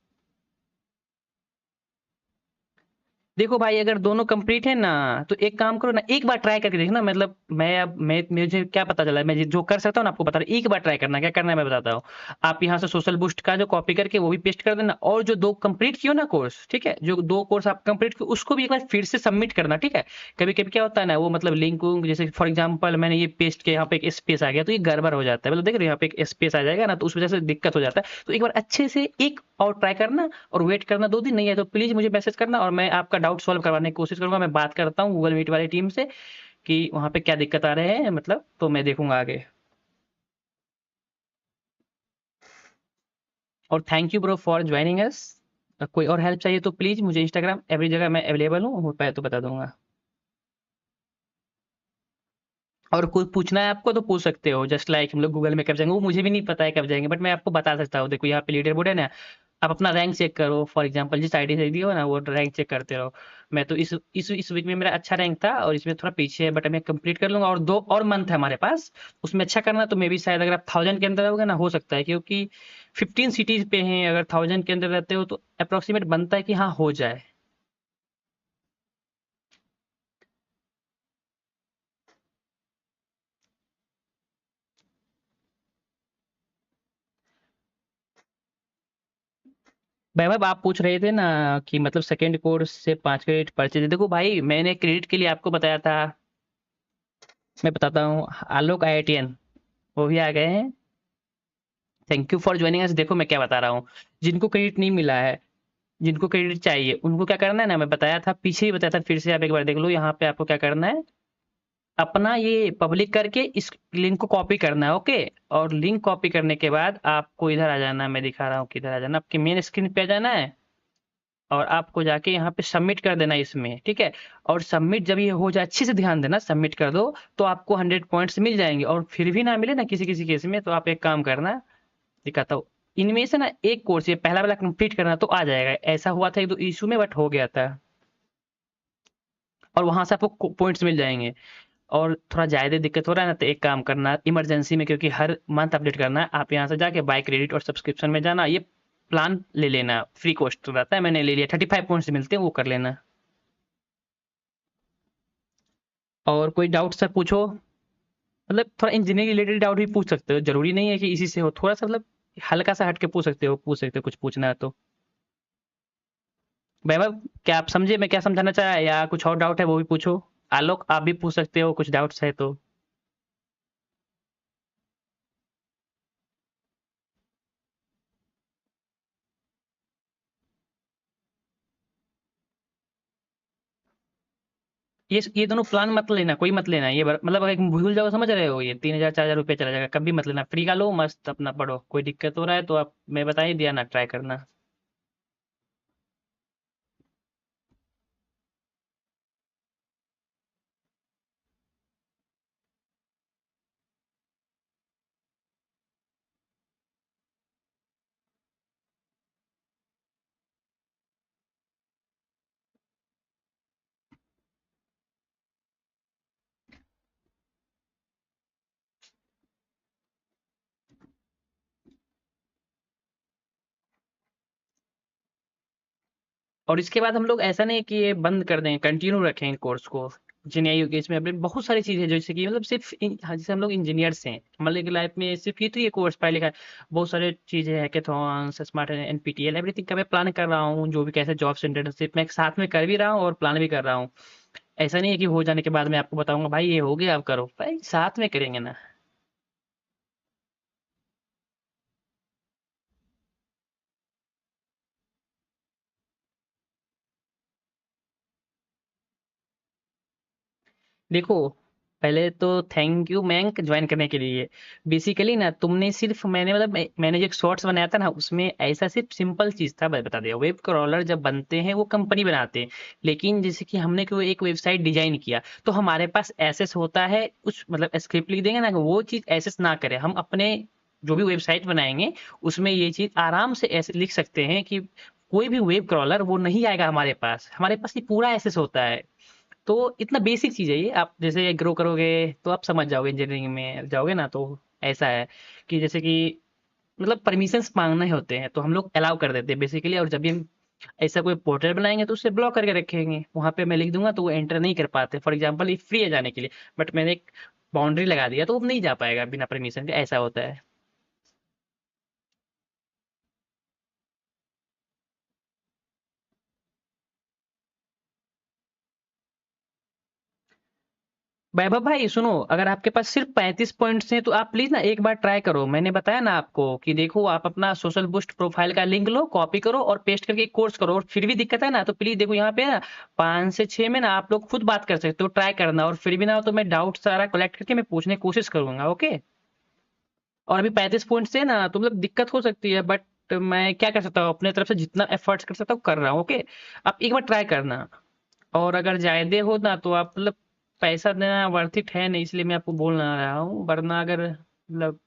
देखो भाई, अगर दोनों कंप्लीट है ना, तो एक काम करो ना, एक बार ट्राई करके देखना, मतलब मैं मुझे क्या पता चला, मैं जो कर सकता हूँ ना आपको बता रहा हूँ, एक बार ट्राई करना, क्या करना है मैं बताता हूँ। आप यहाँ से सोशल बूस्ट का जो कॉपी करके वो भी पेस्ट कर देना, और जो 2 कंप्लीट किए हो ना कोर्स, ठीक है, जो 2 कोर्स आप कंप्लीट किए उसको भी एक बार फिर से सबमिट करना, ठीक है। कभी कभी क्या होता है ना, वो मतलब लिंक उंक, जैसे फॉर एग्जाम्पल मैंने ये पेस्ट किया, यहाँ पे एक स्पेस आ गया तो ये गड़बड़ हो जाता है, मतलब देख रहे हो यहाँ पे एक स्पेस आ जाएगा ना, तो उस वजह से दिक्कत हो जाता है। तो एक बार अच्छे से एक और ट्राई करना, और वेट करना 2 दिन, नहीं है तो प्लीज मुझे मैसेज करना और मैं आपका डाउट सॉल्व करवाने की कोशिश करूंगा। मैं बात करता हूँ गूगल मीट वाली टीम से कि वहाँ पे क्या दिक्कत आ रहे हैं, मतलब तो मैं देखूंगा आगे। और thank you bro for joining us. कोई और हेल्प चाहिए तो प्लीज मुझे इंस्टाग्राम एवरी जगह मैं अवेलेबल हूँ, हो पाए तो बता दूंगा। और कुछ पूछना है आपको तो पूछ सकते हो, जस्ट लाइक हम लोग गूगल में कब जाएंगे वो मुझे भी नहीं पता है कब जाएंगे, बट मैं आपको बता सकता हूँ। देखो यहाँ पे लीडर बोर्ड है ना, आप अपना रैंक चेक करो, फॉर एग्जांपल जिस आईडी से दिया हो ना वो रैंक चेक करते रहो। मैं तो इस वीक में मेरा अच्छा रैंक था और इसमें थोड़ा पीछे है, बट मैं कंप्लीट कर लूंगा, और 2 और मंथ है हमारे पास, उसमें अच्छा करना तो मे बी शायद, अगर आप 1000 के अंदर रहोगे ना हो सकता है, क्योंकि 15 सिटीज पे हैं, अगर 1000 के अंदर रहते हो तो अप्रोक्सीमेट बनता है कि हाँ हो जाए। वैभव आप पूछ रहे थे ना कि मतलब सेकंड कोर्स से 5 क्रेडिट परचेज, देखो भाई मैंने क्रेडिट के लिए आपको बताया था, मैं बताता हूँ, आलोक आईआईटीएन वो भी आ गए हैं। Thank you for joining us. देखो मैं क्या बता रहा हूँ, जिनको क्रेडिट नहीं मिला है, जिनको क्रेडिट चाहिए, उनको क्या करना है ना, मैं बताया था पीछे ही बताया था, फिर से आप एक बार देख लो, यहाँ पे आपको क्या करना है, अपना ये पब्लिक करके इस लिंक को कॉपी करना है, ओके। और लिंक कॉपी करने के बाद आपको इधर आ जाना है, मैं दिखा रहा हूँ किधर आ जाना, आपकी मेन स्क्रीन पे आ जाना है और आपको जाके यहाँ पे सबमिट कर देना है इसमें, ठीक है। और सबमिट जब ये हो जाए, अच्छे से ध्यान देना, सबमिट कर दो तो आपको 100 पॉइंट्स मिल जाएंगे। और फिर भी ना मिले ना किसी किसी केस में, तो आप एक काम करना, दिखाता हूँ। इनमें से ना एक कोर्स ये पहला वाला कंप्लीट करना तो आ जाएगा। ऐसा हुआ था एक दो इशू में, बट हो गया था। और वहां से आपको पॉइंट्स मिल जाएंगे। और थोड़ा ज़्यादा दिक्कत हो रहा है ना, तो एक काम करना इमरजेंसी में, क्योंकि हर मंथ अपडेट करना है, आप यहाँ से जाके बाय क्रेडिट और सब्सक्रिप्शन में जाना, ये प्लान ले लेना, फ्री कॉस्ट रहता है, मैंने ले लिया, 35 पॉइंट्स मिलते हैं, वो कर लेना। और कोई डाउट सर पूछो, मतलब थोड़ा इंजीनियरिंग रिलेटेड डाउट भी पूछ सकते हो, जरूरी नहीं है कि इसी से हो, थोड़ा सा मतलब हल्का सा हट के पूछ सकते हो कुछ पूछना है तो। वैभव, क्या आप समझे मैं क्या समझाना चाहा, या कुछ और डाउट है वो भी पूछो। आलोक, आप भी पूछ सकते हो कुछ डाउट्स है तो। ये दोनों प्लान मत लेना, कोई मत लेना, मतलब एक भूल जाओ, समझ रहे हो, ये 3,000 4,000 रुपये चला जाएगा, कभी मत लेना, फ्री का लो, मस्त अपना पढ़ो, कोई दिक्कत हो रहा है तो आप, मैं बता ही दिया ना, ट्राई करना। और इसके बाद हम लोग ऐसा नहीं कि ये बंद कर दें, कंटिन्यू रखें कोर्स को। इंजीनियरिंग के इसमें अपने बहुत सारी चीज़ें जैसे कि मतलब सिर्फ हाँ, जैसे हम लोग इंजीनियर्स हैं, हमारे लाइफ में सिर्फ ये तो ये कोर्स पढ़ा लिखा है, बहुत सारे चीज़ें हैकेथॉन्स, स्मार्ट एनपीटीईएल, एवरीथिंग का मैं प्लान कर रहा हूँ, जो भी कैसे जॉब्स इंटर्नशिप मैं साथ में कर भी रहा हूँ और प्लान भी कर रहा हूँ। ऐसा नहीं है कि हो जाने के बाद मैं आपको बताऊंगा भाई ये हो गया, आप करो, भाई साथ में करेंगे ना। देखो, पहले तो थैंक यू मैंक ज्वाइन करने के लिए। बेसिकली ना तुमने सिर्फ, मैंने जो एक शॉर्ट्स बनाया था ना, उसमें ऐसा सिर्फ सिंपल चीज था, बता दिया, वेब क्रॉलर जब बनते हैं वो कंपनी बनाते हैं। लेकिन जैसे कि हमने कोई एक वेबसाइट डिजाइन किया, तो हमारे पास एसेस होता है, कुछ मतलब स्क्रिप्ट लिख देंगे ना, वो चीज एसेस ना करे, हम अपने जो भी वेबसाइट बनाएंगे उसमें ये चीज आराम से ऐसे लिख सकते हैं कि कोई भी वेब क्रॉलर वो नहीं आएगा हमारे पास ये पूरा एसेस होता है। तो इतना बेसिक चीज़ है ये, आप जैसे ग्रो करोगे तो आप समझ जाओगे, इंजीनियरिंग में जाओगे ना तो ऐसा है कि जैसे कि मतलब परमिशंस मांगने होते हैं तो हम लोग अलाउ कर देते हैं बेसिकली। और जब भी हम ऐसा कोई पोर्टल बनाएंगे तो उसे ब्लॉक करके रखेंगे, वहां पे मैं लिख दूंगा तो वो एंटर नहीं कर पाते, फॉर एग्जाम्पल ये फ्री है जाने के लिए, बट मैंने एक बाउंड्री लगा दिया तो वो नहीं जा पाएगा बिना परमिशन के, ऐसा होता है। वैभव भाई सुनो, अगर आपके पास सिर्फ 35 पॉइंट्स हैं तो आप प्लीज ना एक बार ट्राई करो, मैंने बताया ना आपको कि देखो, आप अपना सोशल बूस्ट प्रोफाइल का लिंक लो, कॉपी करो और पेस्ट करके एक कोर्स करो, और फिर भी दिक्कत है ना तो प्लीज देखो यहाँ पे ना 5 से 6 में ना आप लोग खुद बात कर सकते हो, ट्राई करना, और फिर भी ना हो तो मैं डाउट सारा कलेक्ट करके मैं पूछने की कोशिश करूंगा, ओके। और अभी 35 पॉइंट से ना तो मतलब दिक्कत हो सकती है, बट मैं क्या कर सकता हूँ, अपने तरफ से जितना एफर्ट्स कर सकता हूँ कर रहा हूँ, ओके। आप एक बार ट्राई करना। और अगर ज्यादा हो ना तो आप मतलब पैसा देना वर्थ इट है नहीं, इसलिए मैं आपको बोल ना रहा हूँ, वरना अगर मतलब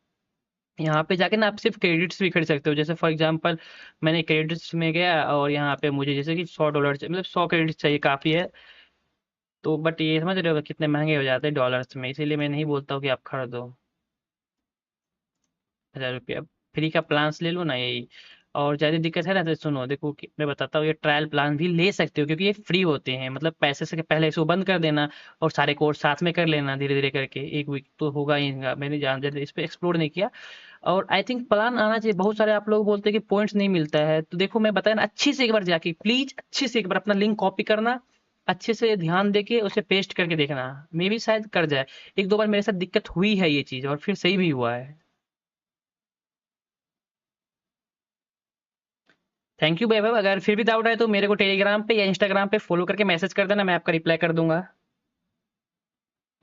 यहाँ पे जाके ना आप सिर्फ क्रेडिट्स भी खरीद सकते हो, जैसे फॉर एग्जांपल मैंने क्रेडिट्स में गया और यहाँ पे मुझे जैसे कि $100 मतलब 100 क्रेडिट्स चाहिए, काफी है। तो बट ये समझ रहे हो कितने महंगे हो जाते हैं डॉलर्स में, इसीलिए मैं नहीं बोलता हूँ कि आप खरीदो 1,000 रुपया, फ्री का प्लान्स ले लो ना यही। और ज़्यादा दिक्कत है ना तो सुनो, देखो कि मैं बताता हूँ, ये ट्रायल प्लान भी ले सकते हो क्योंकि ये फ्री होते हैं, मतलब पैसे से पहले इसको बंद कर देना और सारे कोर्स साथ में कर लेना धीरे धीरे करके, एक वीक तो होगा ही होगा, मैंने जान जल्दी इस पर एक्सप्लोर नहीं किया। और आई थिंक प्लान आना चाहिए, बहुत सारे आप लोग बोलते हैं कि पॉइंट्स नहीं मिलता है, तो देखो मैं बताया ना, अच्छे से एक बार जाके प्लीज अच्छे से एक बार अपना लिंक कॉपी करना, अच्छे से ध्यान देके उसे पेस्ट करके देखना, मे भी शायद कर जाए। एक दो बार मेरे साथ दिक्कत हुई है ये चीज़ और फिर सही भी हुआ है। थैंक यू वैभव, अगर फिर भी डाउट है तो मेरे को टेलीग्राम पे या इंस्टाग्राम पे फॉलो करके मैसेज कर देना, मैं आपका रिप्लाई कर दूंगा।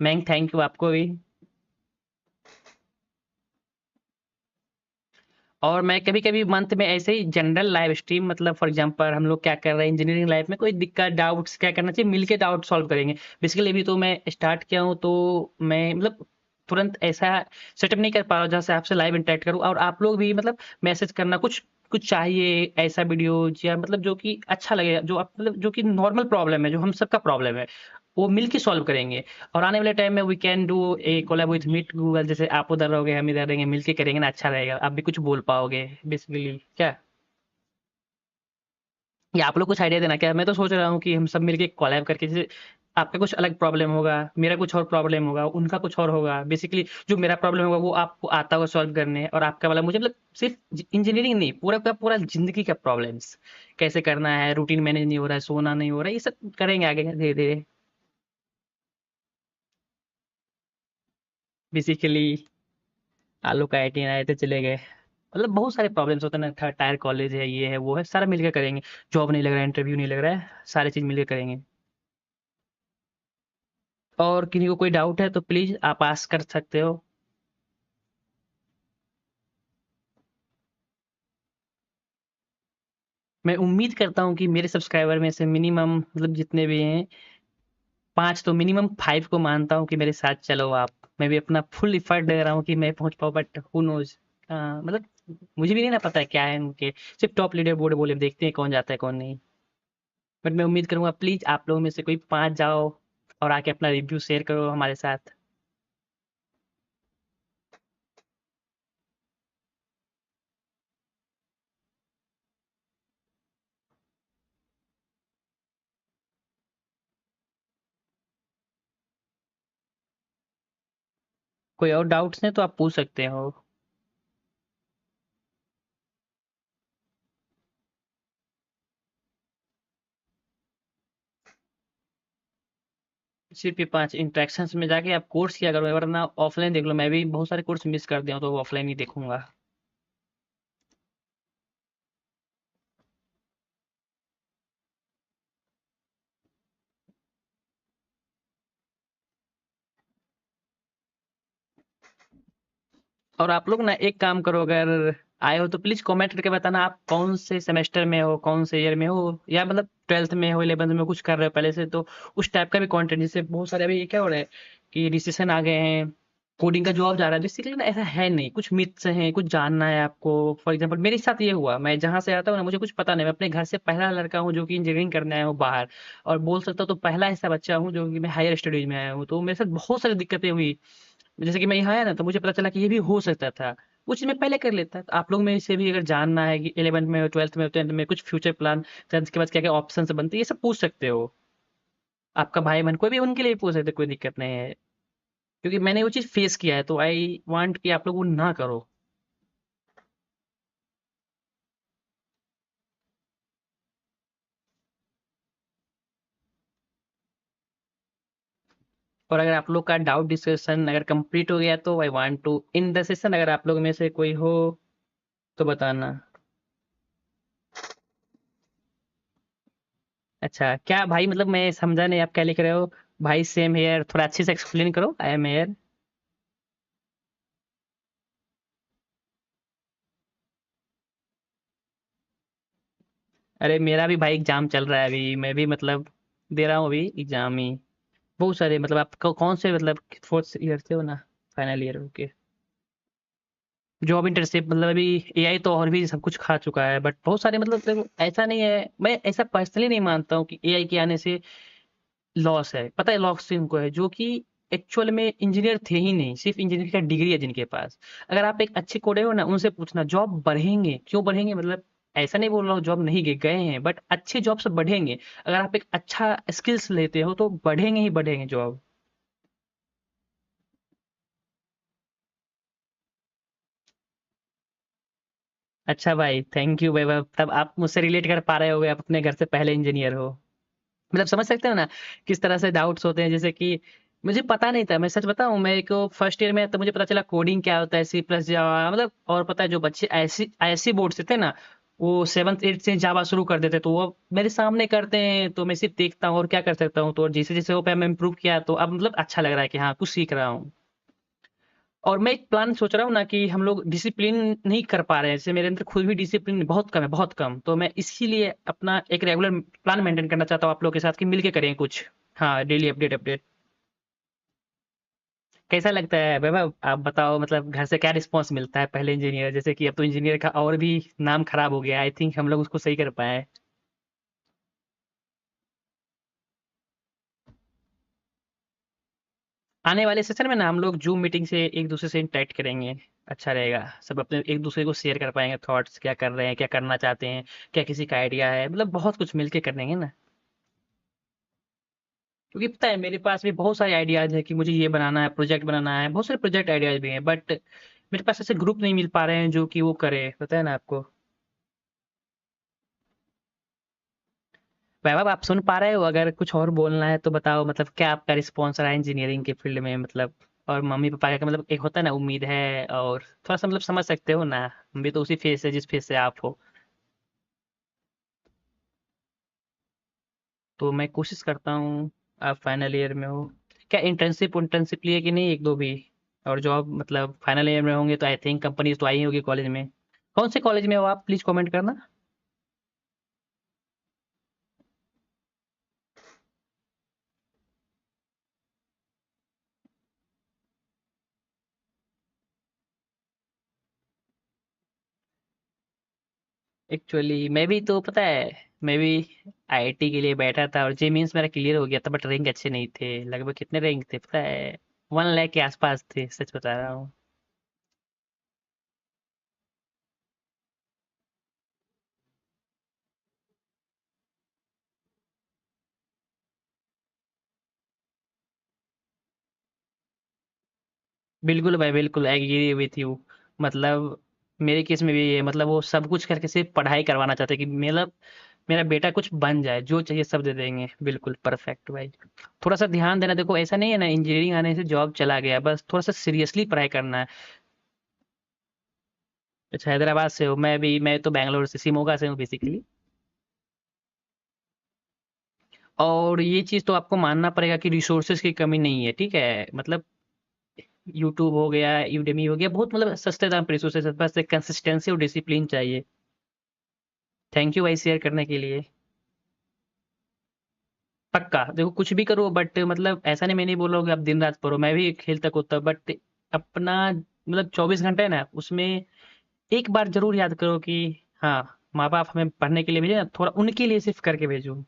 मैम थैंक यू आपको भी। और मैं कभी-कभी मंथ में ऐसे ही जनरल लाइव स्ट्रीम, मतलब फॉर एग्जांपल हम लोग क्या कर रहे हैं इंजीनियरिंग लाइफ में, कोई दिक्कत डाउट्स क्या करना चाहिए, मिलके डाउट सॉल्व करेंगे। बेसिकली अभी तो मैं स्टार्ट किया हूँ, तो मैं मतलब तुरंत ऐसा सेटअप नहीं कर पा रहा हूँ जहाँ से आपसे लाइव इंटरेक्ट करूँ, और आप लोग भी मतलब मैसेज करना कुछ कुछ चाहिए ऐसा वीडियो, या मतलब जो कि अच्छा लगे, जो आप मतलब जो कि नॉर्मल प्रॉब्लम है, जो हम सबका प्रॉब्लम है, वो मिलके सॉल्व करेंगे। और आने वाले टाइम में we can do a collab with Meet Google, जैसे आप उधर रहोगे हम इधर रहेंगे, मिलके करेंगे ना, अच्छा रहेगा, आप भी कुछ बोल पाओगे बेसिकली क्या। या आप लोग कुछ आइडिया देना क्या, मैं तो सोच रहा हूँ कि हम सब मिलके कोलैब करके, जैसे आपका कुछ अलग प्रॉब्लम होगा, मेरा कुछ और प्रॉब्लम होगा, उनका कुछ और होगा, बेसिकली जो मेरा प्रॉब्लम होगा वो आपको आता होगा सॉल्व करने, और आपका वाला मुझे, मतलब सिर्फ इंजीनियरिंग नहीं, पूरा का पूरा जिंदगी का प्रॉब्लम्स कैसे करना है, रूटीन मैनेज नहीं हो रहा है, सोना नहीं हो रहा है, ये सब करेंगे आगे धीरे धीरे बेसिकली। आलू का 18 आए थे चले गए, मतलब बहुत सारे प्रॉब्लम्स होते हैं ना, टायर कॉलेज है, ये है वो है, सारा मिलकर करेंगे। जॉब नहीं लग रहा है, इंटरव्यू नहीं लग रहा है, सारी चीज मिलकर करेंगे। और किसी को कोई डाउट है तो प्लीज आप आस्क कर सकते हो। मैं उम्मीद करता हूँ कि मेरे सब्सक्राइबर में से मिनिमम, मतलब जितने भी हैं, 5 तो मिनिमम 5 को मानता हूँ कि मेरे साथ चलो आप। मैं भी अपना फुल एफर्ट दे रहा हूँ कि मैं पहुँच पाऊँ, बट हू नोज़, मतलब मुझे भी नहीं ना पता है क्या है उनके, सिर्फ टॉप लीडर बोर्ड बोले देखते हैं कौन जाता है कौन नहीं। बट मैं उम्मीद करूँगा प्लीज़ आप लोगों में से कोई 5 जाओ और आके अपना रिव्यू शेयर करो हमारे साथ। कोई और डाउट्स हैं तो आप पूछ सकते हो। सिर्फ ये 5 इंटरेक्शंस में जाके आप कोर्स किया करो, वरना ऑफलाइन देख लो, मैं भी बहुत सारे कोर्स मिस कर दिया हूँ, तो ऑफलाइन ही देखूंगा। और आप लोग ना एक काम करो, अगर आए हो तो प्लीज कमेंट करके बताना आप कौन से सेमेस्टर में हो, कौन से ईयर में हो, या मतलब 12th में हो, 11th में कुछ कर रहे हो पहले से, तो उस टाइप का भी कंटेंट, जैसे बहुत सारे अभी क्या हो रहा है कि रिसेशन आ गए हैं, कोडिंग का जॉब जा रहा है, बेसिकली ना ऐसा है नहीं, कुछ मिथ्स हैं, कुछ जानना है आपको। फॉर एग्जांपल मेरे साथ ये हुआ, मैं जहाँ से आता हूँ ना, मुझे कुछ पता नहीं, मैं अपने घर से पहला लड़का हूँ जो कि इंजीनियरिंग करने आया हूँ बाहर, और बोल सकता हूँ तो पहला ऐसा बच्चा हूँ जो कि मैं हायर स्टडीज में आया हूँ, तो मेरे साथ बहुत सारी दिक्कतें हुई। जैसे कि मैं यहाँ आया ना, तो मुझे पता चला कि ये भी हो सकता था, वो चीज़ मैं पहले कर लेता। तो आप लोग में से भी अगर जानना है कि 11th में हो, 12th में हो, 10th में कुछ फ्यूचर प्लान, 10th के बाद क्या क्या ऑप्शन बनते हैं, ये सब पूछ सकते हो। आपका भाई बहन कोई भी उनके लिए भी पूछ सकते हो, कोई दिक्कत नहीं है, क्योंकि मैंने वो चीज़ फेस किया है, तो आई वांट कि आप लोग वो ना करो। और अगर आप लोग का डाउट डिस्कशन अगर कंप्लीट हो गया, तो I want to in the session, अगर आप लोग में से कोई हो तो बताना। अच्छा क्या भाई, मतलब मैं समझा नहीं आप क्या लिख रहे हो। भाई सेम हेयर, थोड़ा अच्छे से एक्सप्लेन करो, आई एम हेयर। अरे मेरा भी भाई एग्जाम चल रहा है अभी, मैं भी मतलब दे रहा हूँ अभी एग्जाम ही। बहुत सारे, मतलब आप कौन से, मतलब फोर्थ ईयर से हो ना, final year, okay. Job internship, मतलब अभी एआई तो और भी सब कुछ खा चुका है, बट बहुत सारे, मतलब देखो, ऐसा नहीं है, मैं ऐसा पर्सनली नहीं मानता हूँ कि एआई के आने से लॉस है। पता है लॉस किनको है, जो कि एक्चुअल में इंजीनियर थे ही नहीं, सिर्फ इंजीनियर का डिग्री है जिनके पास। अगर आप एक अच्छे कोडर हो ना, उनसे पूछना जॉब बढ़ेंगे, क्यों बढ़ेंगे, मतलब ऐसा नहीं बोल रहा हूँ जॉब नहीं गए गए हैं, बट अच्छे जॉब से बढ़ेंगे। अगर आप एक अच्छा स्किल्स लेते हो तो बढ़ेंगे ही बढ़ेंगे जॉब। अच्छा भाई थैंक यू भाई, तब आप मुझसे रिलेट कर पा रहे होगे, आप अपने घर से पहले इंजीनियर हो, मतलब समझ सकते हो ना किस तरह से डाउट्स होते हैं। जैसे कि मुझे पता नहीं था, मैं सच बताऊं, मैं एक फर्स्ट ईयर में तो मुझे पता चला कोडिंग क्या होता है, सी प्लस जावा, मतलब और पता है जो बच्चे ऐसी ऐसी बोर्ड से थे ना, वो 7th 8th से जावा शुरू कर देते, तो वो मेरे सामने करते हैं, तो मैं सिर्फ देखता हूँ और क्या कर सकता हूँ। तो जैसे जैसे वो पे मैं इम्प्रूव किया, तो अब मतलब अच्छा लग रहा है कि हाँ कुछ सीख रहा हूँ। और मैं एक प्लान सोच रहा हूँ ना कि हम लोग डिसिप्लिन नहीं कर पा रहे हैं, जैसे मेरे अंदर खुद भी डिसिप्लिन बहुत कम है, बहुत कम। तो मैं इसीलिए अपना एक रेगुलर प्लान मेंटेन करना चाहता हूँ आप लोग के साथ, कि मिलके करें कुछ। हाँ, डेली अपडेट अपडेट। कैसा लगता है वैभव, आप बताओ, मतलब घर से क्या रिस्पांस मिलता है पहले इंजीनियर, जैसे कि अब तो इंजीनियर का और भी नाम खराब हो गया, आई थिंक हम लोग उसको सही कर पाए। आने वाले सेशन में ना हम लोग जूम मीटिंग से एक दूसरे से इंटरेक्ट करेंगे। अच्छा रहेगा, सब अपने एक दूसरे को शेयर कर पाएंगे थॉट्स, क्या कर रहे हैं, क्या करना चाहते हैं, क्या किसी का आइडिया है, मतलब बहुत कुछ मिलके करेंगे ना। क्योंकि पता है मेरे पास भी बहुत सारे आइडियाज है कि मुझे ये बनाना है, प्रोजेक्ट बनाना है, बहुत सारे प्रोजेक्ट आइडियाज भी हैं, बट मेरे पास ऐसे ग्रुप नहीं मिल पा रहे हैं जो कि वो करे, पता है ना आपको। वैभव, आप सुन पा रहे हो? अगर कुछ और बोलना है तो बताओ, मतलब क्या आपका रिस्पॉन्स रहा है इंजीनियरिंग के फील्ड में, मतलब। और मम्मी पापा का मतलब एक होता है ना, उम्मीद है, और थोड़ा सा मतलब समझ सकते हो ना, हम भी तो उसी फेज से जिस फेज से आप हो। तो मैं कोशिश करता हूँ। आप फाइनल ईयर में हो, क्या इंटर्नशिप इंटर्नशिप लिए कि नहीं एक दो भी? और जॉब मतलब फाइनल ईयर में होंगे तो आई थिंक कंपनीज तो आई होगी कॉलेज में। कौन से कॉलेज में हो आप, प्लीज कमेंट करना। एक्चुअली मैं भी तो पता है, मैं भी आईआईटी के लिए बैठा था और जे मीन्स मेरा क्लियर हो गया था, बट रैंक अच्छे नहीं थे। लगभग कितने रैंक थे पता है? 1 लाख के आसपास थे, सच बता रहा हूँ। बिल्कुल भाई, बिल्कुल एग्री विथ यू। मतलब मेरे केस में भी ये, मतलब वो सब कुछ करके सिर्फ पढ़ाई करवाना चाहते हैं कि मेरा मेरा बेटा कुछ बन जाए, जो चाहिए सब दे देंगे। बिल्कुल परफेक्ट भाई। थोड़ा सा ध्यान देना, देखो ऐसा नहीं है ना इंजीनियरिंग आने से जॉब चला गया, बस थोड़ा सा सीरियसली पढ़ाई करना है। अच्छा, हैदराबाद से हो? मैं तो बैंगलोर से, शिमोगा से हूँ बेसिकली। और ये चीज़ तो आपको मानना पड़ेगा कि रिसोर्सेज की कमी नहीं है, ठीक है, मतलब यूट्यूब हो गया, यूडेमी हो गया, बहुत मतलब सस्ते दाम पे रिसोर्सेज है, बस एक कंसिस्टेंसी और डिसिप्लिन चाहिए। थैंक यू भाई शेयर करने के लिए। पक्का, देखो कुछ भी करो, बट मतलब ऐसा नहीं, मैं नहीं बोल रहा हूँ कि आप दिन रात पढ़ो, मैं भी खेलता कूदता, बट अपना मतलब 24 घंटे है ना उसमें, एक बार जरूर याद करो कि हाँ, माँ बाप हमें पढ़ने के लिए भेजे ना, थोड़ा उनके लिए सिर्फ करके भेजो।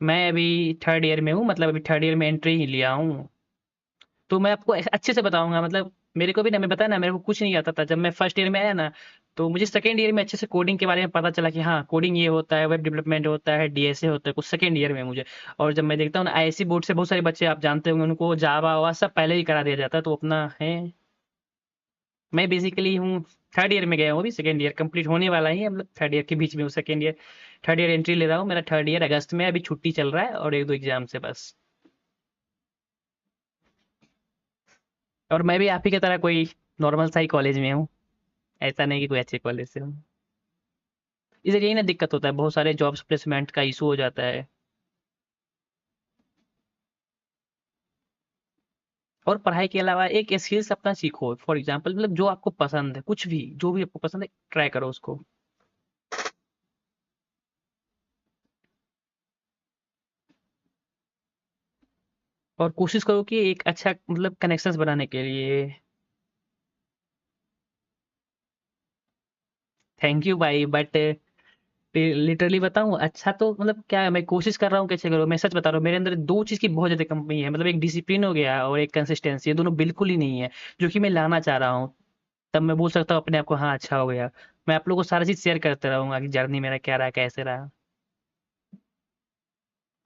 मैं अभी थर्ड ईयर में हूँ, मतलब अभी थर्ड ईयर में एंट्री ही लिया हूँ। तो मैं आपको अच्छे से बताऊंगा, मतलब मेरे को भी ना, मैं बताया ना, मेरे को कुछ नहीं आता था जब मैं फर्स्ट ईयर में आया ना। तो मुझे सेकेंड ईयर में अच्छे से कोडिंग के बारे में पता चला कि हाँ कोडिंग ये होता है, वेब डेवलपमेंट होता है, डीएसए होता है, कुछ सेकेंड ईयर में मुझे। और जब मैं देखता हूँ ना आईआईसी बोर्ड से बहुत सारे बच्चे आप जानते होंगे, उनको जावा वावा सब पहले ही करा दिया जाता है, तो अपना है। मैं बेसिकली हूँ थर्ड ईयर में गया हूँ, अभी सेकेंड ईयर कंप्लीट होने वाला ही है, मतलब थर्ड ईयर के बीच में हूँ, second year. Third year entry ले रहा हूँ, मेरा थर्ड ईयर अगस्त में, अभी छुट्टी चल रहा है और एक दो एग्जाम से बस। और मैं भी आप ही की तरह कोई नॉर्मल सा ही कॉलेज में हूँ, ऐसा नहीं कि कोई अच्छे कॉलेज से हूँ। इधर यही ना दिक्कत होता है, बहुत सारे जॉब्स प्लेसमेंट का इशू हो जाता है। और पढ़ाई के अलावा एक स्किल्स अपना सीखो, फॉर एग्जांपल मतलब जो आपको पसंद है, कुछ भी जो भी आपको पसंद है, ट्राई करो उसको। और कोशिश करो कि एक अच्छा मतलब कनेक्शंस बनाने के लिए। थैंक यू भाई, बट लिटरली बताऊं, अच्छा तो मतलब क्या है, मैं कोशिश कर रहा हूँ कैसे करूँ, मैं सच बता रहा हूँ, मेरे अंदर दो चीज़ की बहुत ज़्यादा कमी है, मतलब एक डिसिप्लिन हो गया और एक कंसिस्टेंसी, ये दोनों बिल्कुल ही नहीं है, जो कि मैं लाना चाह रहा हूँ। तब मैं बोल सकता हूँ अपने आप को, हाँ अच्छा हो गया। मैं आप लोगों को सारी चीज़ शेयर करते रहूंगा कि जर्नी मेरा क्या रहा, कैसे रहा।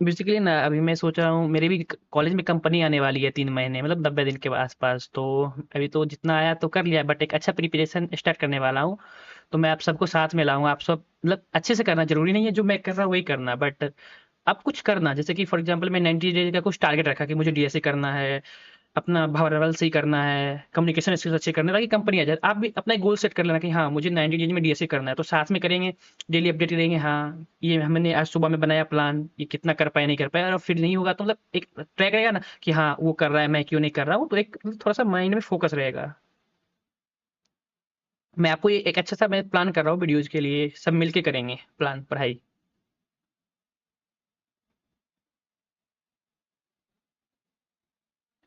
बेसिकली ना अभी मैं सोच रहा हूँ, मेरे भी कॉलेज में कंपनी आने वाली है 3 महीने, मतलब 90 दिन के आसपास, तो अभी तो जितना आया तो कर लिया, बट एक अच्छा प्रिपरेशन स्टार्ट करने वाला हूँ। तो मैं आप सबको साथ में लाऊंगा, आप सब मतलब अच्छे से करना, जरूरी नहीं है जो मैं कर रहा हूँ वही करना, बट आप कुछ करना, जैसे कि फॉर एग्जांपल मैं 90 डेज का कुछ टारगेट रखा कि मुझे डीएसए करना है, अपना भरवल सही करना है, कम्युनिकेशन स्किल्स अच्छे करने हैं, ताकि कंपनी आ जाए। आप भी अपना एक गोल सेट कर लेना कि हाँ, मुझे 90 डेज में डीएसए करना है, तो साथ में करेंगे, डेली अपडेट करेंगे, हाँ, ये हमने आज सुबह में बनाया प्लान, ये कितना कर पाए, नहीं कर पाए, और फिर नहीं होगा तो मतलब एक ट्रैक रहेगा ना कि हाँ, वो कर रहा है, मैं क्यों नहीं कर रहा हूँ, तो एक थोड़ा-सा माइंड में फोकस रहेगा। मैं आपको ये एक अच्छा-सा मैं प्लान कर रहा हूँ वीडियोज़ के लिए, सब मिल के करेंगे प्लान, पढ़ाई।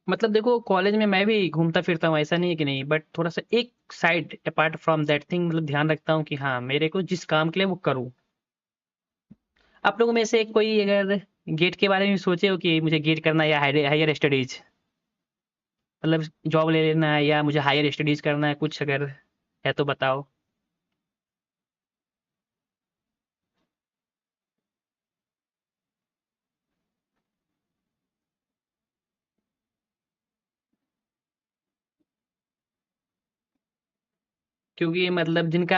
मतलब देखो कॉलेज में मैं भी घूमता फिरता हूँ, ऐसा नहीं है कि नहीं, बट थोड़ा सा एक side apart from that thing, मतलब ध्यान रखता हूँ कि हाँ, मेरे को जिस काम के लिए वो करूँ। आप लोगों में से कोई अगर गेट के बारे में सोचे हो कि मुझे गेट करना है या हायर स्टडीज, मतलब जॉब ले लेना है या मुझे हायर स्टडीज करना है, कुछ अगर है तो बताओ। क्योंकि मतलब जिनका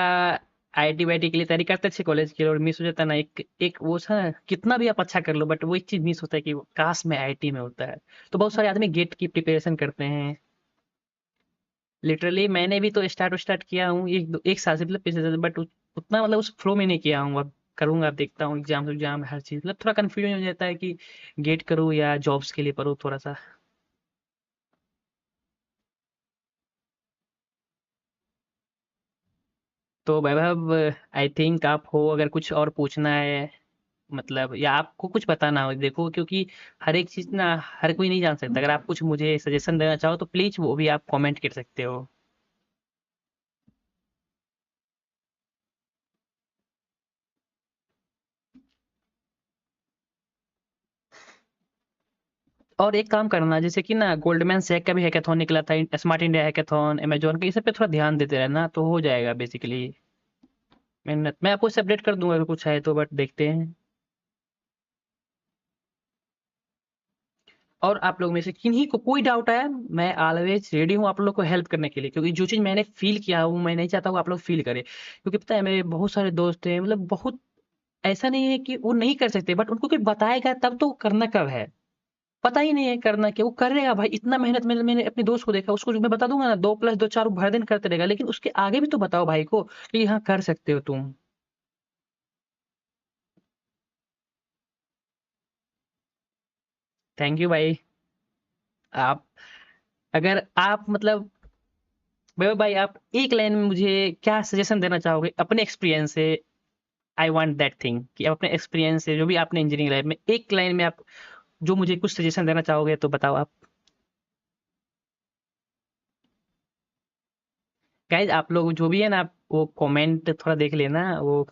आईटी वाईटी के लिए तैयारी करते अच्छे कॉलेज के लिए, और मिस हो जाता है ना, एक एक वो सा, कितना भी आप अच्छा कर लो बट वो एक चीज मिस होता है कि काश में आईटी में होता है। तो बहुत सारे आदमी गेट की प्रिपरेशन करते हैं। लिटरली मैंने भी तो स्टार्ट किया हूँ एक साल से, मतलब पिछले साल, बट उतना मतलब उस फ्लो में नहीं किया हूँ। अब करूंगा, अब देखता हूँ, एग्जाम हर चीज, मतलब थोड़ा कंफ्यूजन हो जाता है कि गेट करूँ या जॉब्स के लिए पढूं थोड़ा सा। तो वैभव, आई थिंक आप हो, अगर कुछ और पूछना है, मतलब या आपको कुछ बताना हो, देखो क्योंकि हर एक चीज ना हर कोई नहीं जान सकता। अगर आप कुछ मुझे सजेशन देना चाहो तो प्लीज वो भी आप कमेंट कर सकते हो। और एक काम करना, जैसे कि ना गोल्डमैन सैक का भी हैकाथॉन निकला था, स्मार्ट इंडिया हैकाथॉन, अमेजोन का, इस सब पे थोड़ा ध्यान देते रहना तो हो जाएगा बेसिकली। मैं आपको इससे अपडेट कर दूंगा अगर कुछ है तो, बट देखते हैं। और आप लोग में से किन्हीं को कोई डाउट आया, मैं ऑलवेज रेडी हूँ आप लोग को हेल्प करने के लिए, क्योंकि जो चीज़ मैंने फील किया हूँ मैं नहीं चाहता हूँ आप लोग फील करें। क्योंकि पता है मेरे बहुत सारे दोस्त हैं, मतलब बहुत, ऐसा नहीं है कि वो नहीं कर सकते, बट उनको कोई बताएगा तब तो करना कब है। पता ही नहीं है करना क्या, वो करेगा भाई, इतना मेहनत मैंने अपने दोस्त को देखा, उसको जो मैं बता दूंगा ना, 2+2 4 भर दिन करते रहेगा, लेकिन उसके आगे भी तो बताओ भाई को कि हाँ कर सकते हो तुम। थैंक यू भाई। आप, अगर आप मतलब भाई आप एक लाइन में मुझे क्या सजेशन देना चाहोगे अपने एक्सपीरियंस से। आई वांट दैट थिंग कि आप अपने एक्सपीरियंस से जो भी आपने इंजीनियरिंग लाइफ में, एक लाइन में आप जो मुझे कुछ सजेशन देना चाहोगे तो बताओ आप। गाइज आप लोग जो भी है ना, आप वो कमेंट थोड़ा देख लेना, वो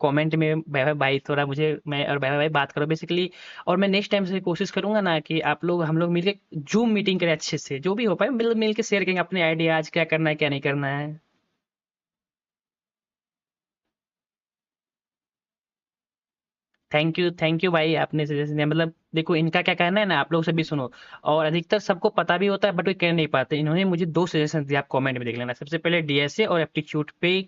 कमेंट में वैभव भाई थोड़ा मुझे, मैं और वैभव भाई बात करो बेसिकली। और मैं नेक्स्ट टाइम से कोशिश करूंगा ना कि आप लोग हम लोग मिलके जूम मीटिंग करें, अच्छे से जो भी हो पाए मिल मिल के शेयर करेंगे अपने आइडियाज, क्या करना है क्या नहीं करना है। थैंक यू भाई, आपने सजेशन दिया, मतलब देखो इनका क्या कहना है ना, आप लोग सभी सुनो। और अधिकतर सबको पता भी होता है बट वो कह नहीं पाते। इन्होंने मुझे दो सजेशन दिए, आप कमेंट में देख लेना। सबसे पहले डीएसए और एप्टीट्यूड पे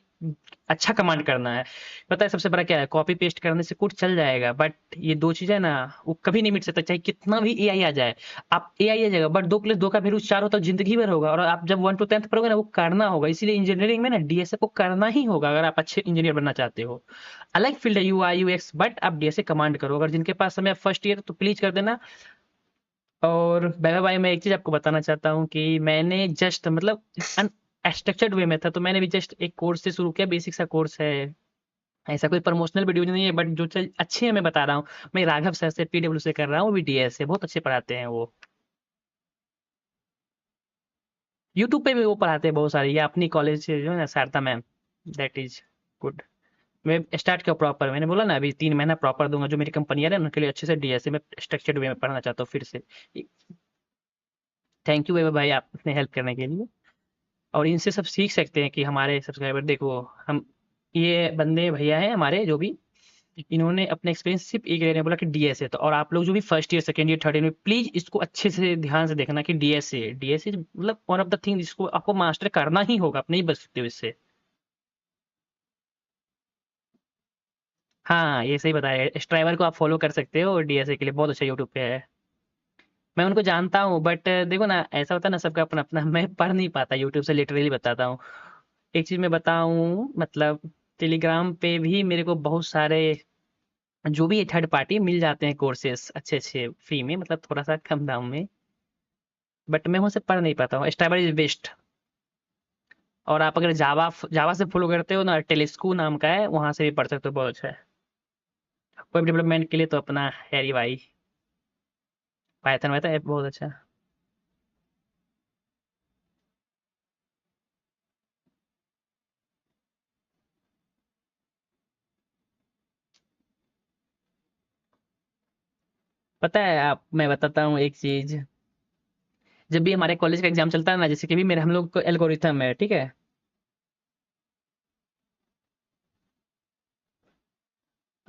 अच्छा कमांड करना है। पता है सबसे बड़ा क्या है, कॉपी पेस्ट करने से कोड चल जाएगा, बट ये दो चीजें ना वो कभी नहीं मिट सकता, चाहे कितना भी एआई आ जाए। आप एआई आ जाएगा बट 2+2 का वैल्यू 4 होता है, जिंदगी भर होगा। और आप जब 1 to 10th पढ़ोगे ना, वो करना होगा। इसीलिए इंजीनियरिंग में ना डीएसए को करना ही होगा अगर आप अच्छे इंजीनियर बनना चाहते हो। अलग फील्ड है यूआई यूएक्स, बट आप डीएसए कमांड करो। अगर जिनके पास समय फर्स्ट ईयर तो प्लीज कर देना। और वैभव भाई, मैं एक चीज आपको बताना चाहता हूँ कि मैंने जस्ट मतलब स्ट्रक्चर्ड वे में था, तो मैंने भी जस्ट एक कोर्स से शुरू किया, बेसिक सा कोर्स है। ऐसा कोई प्रमोशनल वीडियो नहीं है, बट जो चीज अच्छी है मैं बता रहा हूँ। मैं राघव सर से पीडब्ल्यू से कर रहा हूँ, वो भी डीएस से बहुत अच्छे पढ़ाते हैं वो। यूट्यूब पे भी वो पढ़ाते हैं बहुत सारे, या अपनी कॉलेज से जो है ना, Sharda ma'am, that is good. मैं स्टार्ट किया प्रॉपर, मैंने बोला ना अभी 3 महीना प्रॉपर दूंगा, जो मेरी कंपनी है ना उनके लिए अच्छे से डीएसए में स्ट्रक्चर्ड वे में पढ़ना चाहता हूँ फिर से। थैंक यू भाई आप इतने हेल्प करने के लिए। और इनसे सब सीख सकते हैं कि हमारे सब्सक्राइबर देखो, हम ये बंदे भैया हैं हमारे जो भी, इन्होंने अपने एक्सपीरियंस सिर्फ एक एरिया में बोला कि डीएसए। तो और आप लोग जो भी first year second year third year में, प्लीज इसको अच्छे से ध्यान से देखना कि डीएसए डीएसए मतलब वन ऑफ द थिंग जिसको आपको मास्टर करना ही होगा, आप नहीं बच सकते हो इससे। हाँ ये सही बताया, स्ट्राइवर को आप फॉलो कर सकते हो, डीएसए के लिए बहुत अच्छा यूट्यूब पे है। मैं उनको जानता हूँ, बट देखो ना, ऐसा होता है ना, सबका अपना अपना। मैं पढ़ नहीं पाता यूट्यूब से, लिटरली बताता हूँ। एक चीज मैं बताऊँ, मतलब टेलीग्राम पे भी मेरे को बहुत सारे जो भी थर्ड पार्टी मिल जाते हैं कोर्सेस अच्छे अच्छे फ्री में, मतलब थोड़ा सा कम दाम में। बट मैं उनसे पढ़ नहीं पाता हूँ। स्टाइबर इज बेस्ट। और आप अगर जावा जावा से फॉलो करते हो ना, टेलीस्कू नाम का है, वहां से भी पढ़ सकते हो, बहुत अच्छा है। वेब डेवलपमेंट के लिए तो अपना है ही भाई। पाइथन वाइथन ऐप बहुत अच्छा है। पता है आप, मैं बताता हूँ एक चीज। जब भी हमारे कॉलेज का एग्जाम चलता है ना, जैसे कि भी मेरे हम लोग को एल्गोरिथम है, ठीक है।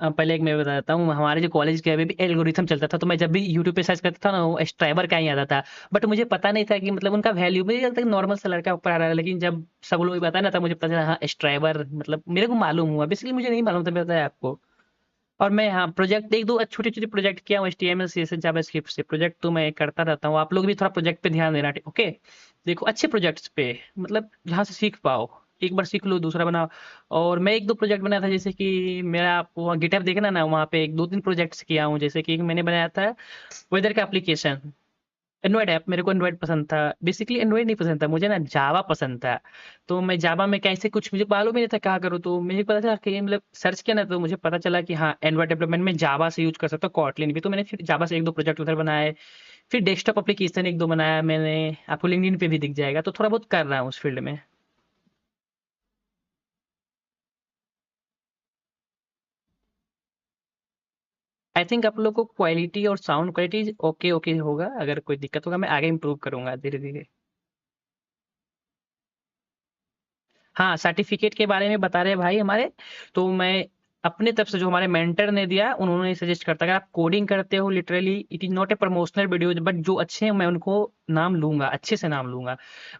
पहले एक मैं बता देता हूँ, हमारे जो कॉलेज के अभी भी एल्गोरिथम चलता था, तो मैं जब भी यूट्यूब पे सर्च करता था ना, वो स्ट्राइबर का ही आता था। बट मुझे पता नहीं था कि मतलब उनका वैल्यू, मुझे लगता है नॉर्मल सा लड़का ऊपर आ रहा है, लेकिन जब सब लोग बताया ना, तब मुझे पता चला हाँ स्ट्राइबर, मतलब मेरे को मालूम हुआ, बेसिकली मुझे नहीं मालूम था, मैं बताया आपको। और मैं हाँ प्रोजेक्ट एक दो छोटे छोटे प्रोजेक्ट किया हूँ, HTML CSS जावास्क्रिप्ट से। प्रोजेक्ट तो मैं करता रहता हूँ, आप लोग भी थोड़ा प्रोजेक्ट पे ध्यान देना, ओके। देखो अच्छे प्रोजेक्ट्स पे, मतलब जहाँ से सीख पाओ। एक बार सीख लो, दूसरा बनाओ। और मैं एक दो प्रोजेक्ट बनाया था, जैसे कि मेरा आपको वहाँ गिटहब देखना ना, वहाँ पे एक दो तीन प्रोजेक्ट्स किया हूँ। जैसे कि एक मैंने बनाया था वेदर का एप्लीकेशन, एंड्रॉइड ऐप। मेरे को एंड्रॉइड पसंद था, बेसिकली एंड्रॉइड नहीं पसंद था मुझे ना, जावा पसंद था। तो मैं जावा में कैसे, कुछ मुझे मालूम ही नहीं था क्या करूँ, तो मुझे पता चला कि मतलब सर्च किया ना, तो मुझे पता चला कि हाँ एंड्रॉइड डेवलपमेंट में जावा से यूज कर सकता हूँ, कॉटलिन भी। तो मैंने फिर जावा से एक दो प्रोजेक्ट उधर बनाए। फिर डेस्कटॉप एप्लीकेशन एक दो बनाया मैंने। आपको लिंक्डइन पे भी दिख जाएगा, तो थोड़ा बहुत कर रहा हूँ उस फील्ड में। आई थिंक आप लोग को क्वालिटी और साउंड क्वालिटी ओके ओके होगा। अगर कोई दिक्कत होगा, मैं आगे इंप्रूव करूंगा धीरे धीरे। हाँ, सर्टिफिकेट के बारे में बता रहे हैं भाई हमारे। तो मैं अपने तरफ से, जो हमारे मेंटर ने दिया, उन्होंने सजेस्ट करता है, अगर आप कोडिंग करते हो, literally it is not a promotional video, but जो अच्छे हैं मैं उनको नाम लूंगा, अच्छे से नाम लूंगा।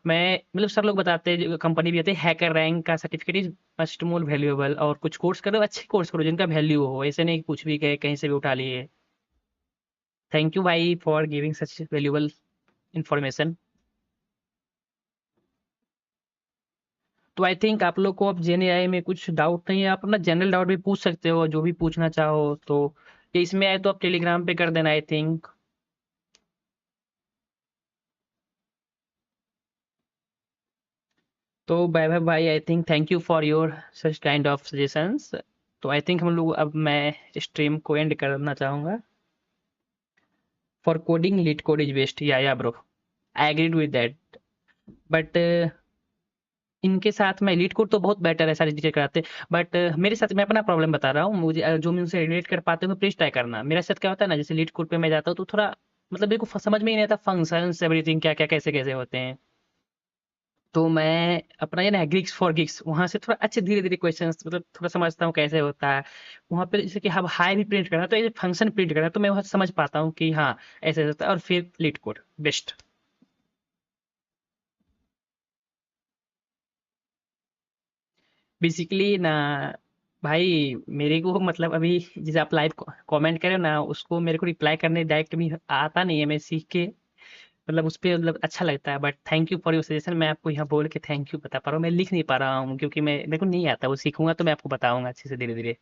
मैं मतलब सब लोग बताते हैं, कंपनी भी आते हैं, हैकर रैंक का certificate is must more valuable. और कुछ कोर्स करो, अच्छे कोर्स करो जिनका वैल्यू हो, ऐसे नहीं कि कुछ भी कहे, कहीं से भी उठा लिए। थैंक यू भाई for giving such valuable information. तो आई थिंक आप लोग को अब जेन AI में कुछ डाउट नहीं है, आप अपना जनरल डाउट भी पूछ सकते हो, जो भी पूछना चाहो तो। ये इसमें आए तो आप टेलीग्राम पे कर देना, आई थिंक। तो बाय बाय भाई, I think thank you for your such kind of suggestions. तो आई थिंक हम लोग, अब मैं स्ट्रीम को एंड करना चाहूंगा। For coding LeetCode is best, या bro, I agreed with that. But इनके साथ में लीड कोड तो बहुत बेटर है, सारी चीजें कराते। बट मेरे साथ मैं अपना प्रॉब्लम बता रहा हूँ, मुझे जो मैं उनसे रिलेट कर पाते हो प्लीज ट्राई करना। मेरे साथ क्या होता है ना, जैसे लीड कोड पे मैं जाता हूँ तो थोड़ा मतलब मेरे को समझ में ही नहीं आता फंक्शंस एवरीथिंग क्या क्या कैसे कैसे होते हैं। तो मैं अपना ये ना ग्रीक्स फॉर गिग्स, वहां से थोड़ा अच्छे धीरे धीरे क्वेश्चंस, मतलब थोड़ा समझता हूँ कैसे होता है। वहां पे जैसे कि हम हाई भी प्रिंट करना है, तो ये फंक्शन प्रिंट करना है, तो मैं वहां समझ पाता हूँ कि हाँ ऐसे होता है। और फिर लीड कोड बेस्ट। बेसिकली ना भाई, मेरे को मतलब अभी जैसे आप लाइव कमेंट करे हो ना, उसको मेरे को रिप्लाई करने डायरेक्ट भी आता नहीं है, मैं सीख के मतलब उस पे मतलब अच्छा लगता है। But thank you for your suggestion, मैं आपको यहाँ बोल के थैंक यू बता पा रहा हूँ। मैं लिख नहीं पा रहा हूँ क्योंकि मैं मेरे को नहीं आता, वो सीखूंगा तो मैं आपको बताऊंगा अच्छे से धीरे धीरे।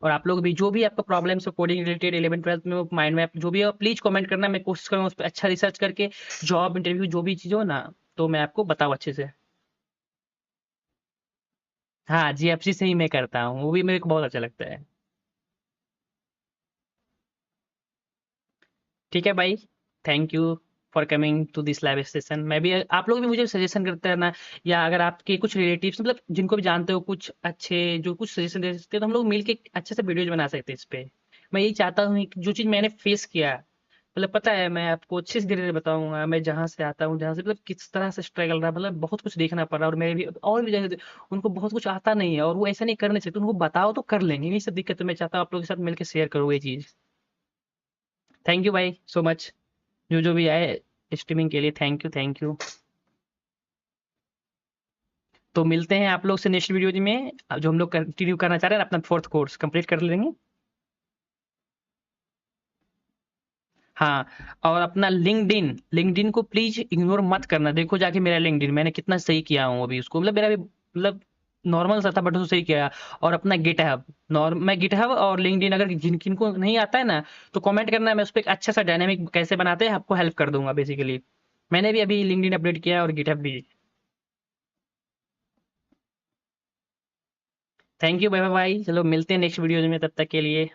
और आप लोग भी जो भी आपका प्रॉब्लम्स हो कोडिंग रिलेटेड 11 12 में, वो माइंड मैप जो भी हो प्लीज कमेंट करना, मैं कोशिश करूंगा उस पर अच्छा रिसर्च करके जॉब इंटरव्यू जो भी चीज़ हो ना, तो मैं आपको बताऊँ अच्छे से। हाँ, GFC से ही मैं करता हूँ, वो भी मेरे को बहुत अच्छा लगता है। ठीक है भाई, thank you for coming to this live session. मैं भी, आप लोग भी मुझे सजेशन करते रहना, या अगर आपके कुछ रिलेटिव्स मतलब जिनको भी जानते हो कुछ अच्छे, जो कुछ सजेशन दे सकते हैं, तो हम लोग मिलके अच्छे से वीडियोज बना सकते हैं इस पे। मैं यही चाहता हूँ कि जो चीज़ मैंने फेस किया, मतलब पता है, मैं आपको अच्छे से धीरे धीरे बताऊंगा। मैं जहाँ से आता हूँ, जहाँ से मतलब किस तरह से स्ट्रगल रहा, मतलब बहुत कुछ देखना पड़ रहा है। और मेरे भी और भी जैसे उनको बहुत कुछ आता नहीं है, और वो ऐसा नहीं करने से, तो उनको बताओ तो कर लेंगे। यही सब दिक्कत है, मैं चाहता हूँ आप लोगों के साथ मिलकर शेयर करूँ ये चीज़। थैंक यू भाई सो मच, जो जो भी आए स्ट्रीमिंग के लिए, थैंक यू थैंक यू। तो मिलते हैं आप लोग से नेक्स्ट वीडियो में, जो हम लोग कंटिन्यू करना चाह रहे हैं, अपना फोर्थ कोर्स कंप्लीट कर लेंगे। हाँ, और अपना लिंक्डइन को प्लीज इग्नोर मत करना। देखो जाके मेरा लिंक्डइन मैंने कितना सही किया हूँ अभी उसको, मतलब मेरा भी मतलब नॉर्मल सा था बट उसको सही किया। और अपना गिटहब, मैं गिटहब और लिंक्डइन अगर जिन किनको नहीं आता है ना तो कमेंट करना, मैं उस पर एक अच्छा सा डायनेमिक कैसे बनाते हैं आपको हेल्प कर दूंगा बेसिकली। मैंने भी अभी लिंक्डइन अपडेट किया है और गिटहब भी। थैंक यू, बाय बाय, चलो मिलते हैं नेक्स्ट वीडियो में, तब तक के लिए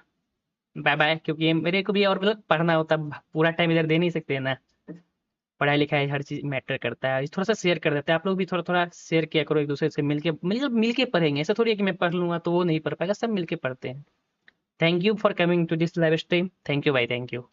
बाय बाय। क्योंकि मेरे को भी और मतलब पढ़ना होता है, पूरा टाइम इधर दे नहीं सकते ना। पढ़ाई लिखाई हर चीज मैटर करता है, थोड़ा सा शेयर कर देते हैं, आप लोग भी थोड़ा थोड़ा शेयर किया करो एक दूसरे से, मिलके मिलके पढ़ेंगे। ऐसा थोड़ी है कि मैं पढ़ लूंगा तो वो नहीं पढ़ पाएगा, सब मिलके पढ़ते हैं। Thank you for coming to this live stream, thank you भाई, थैंक यू।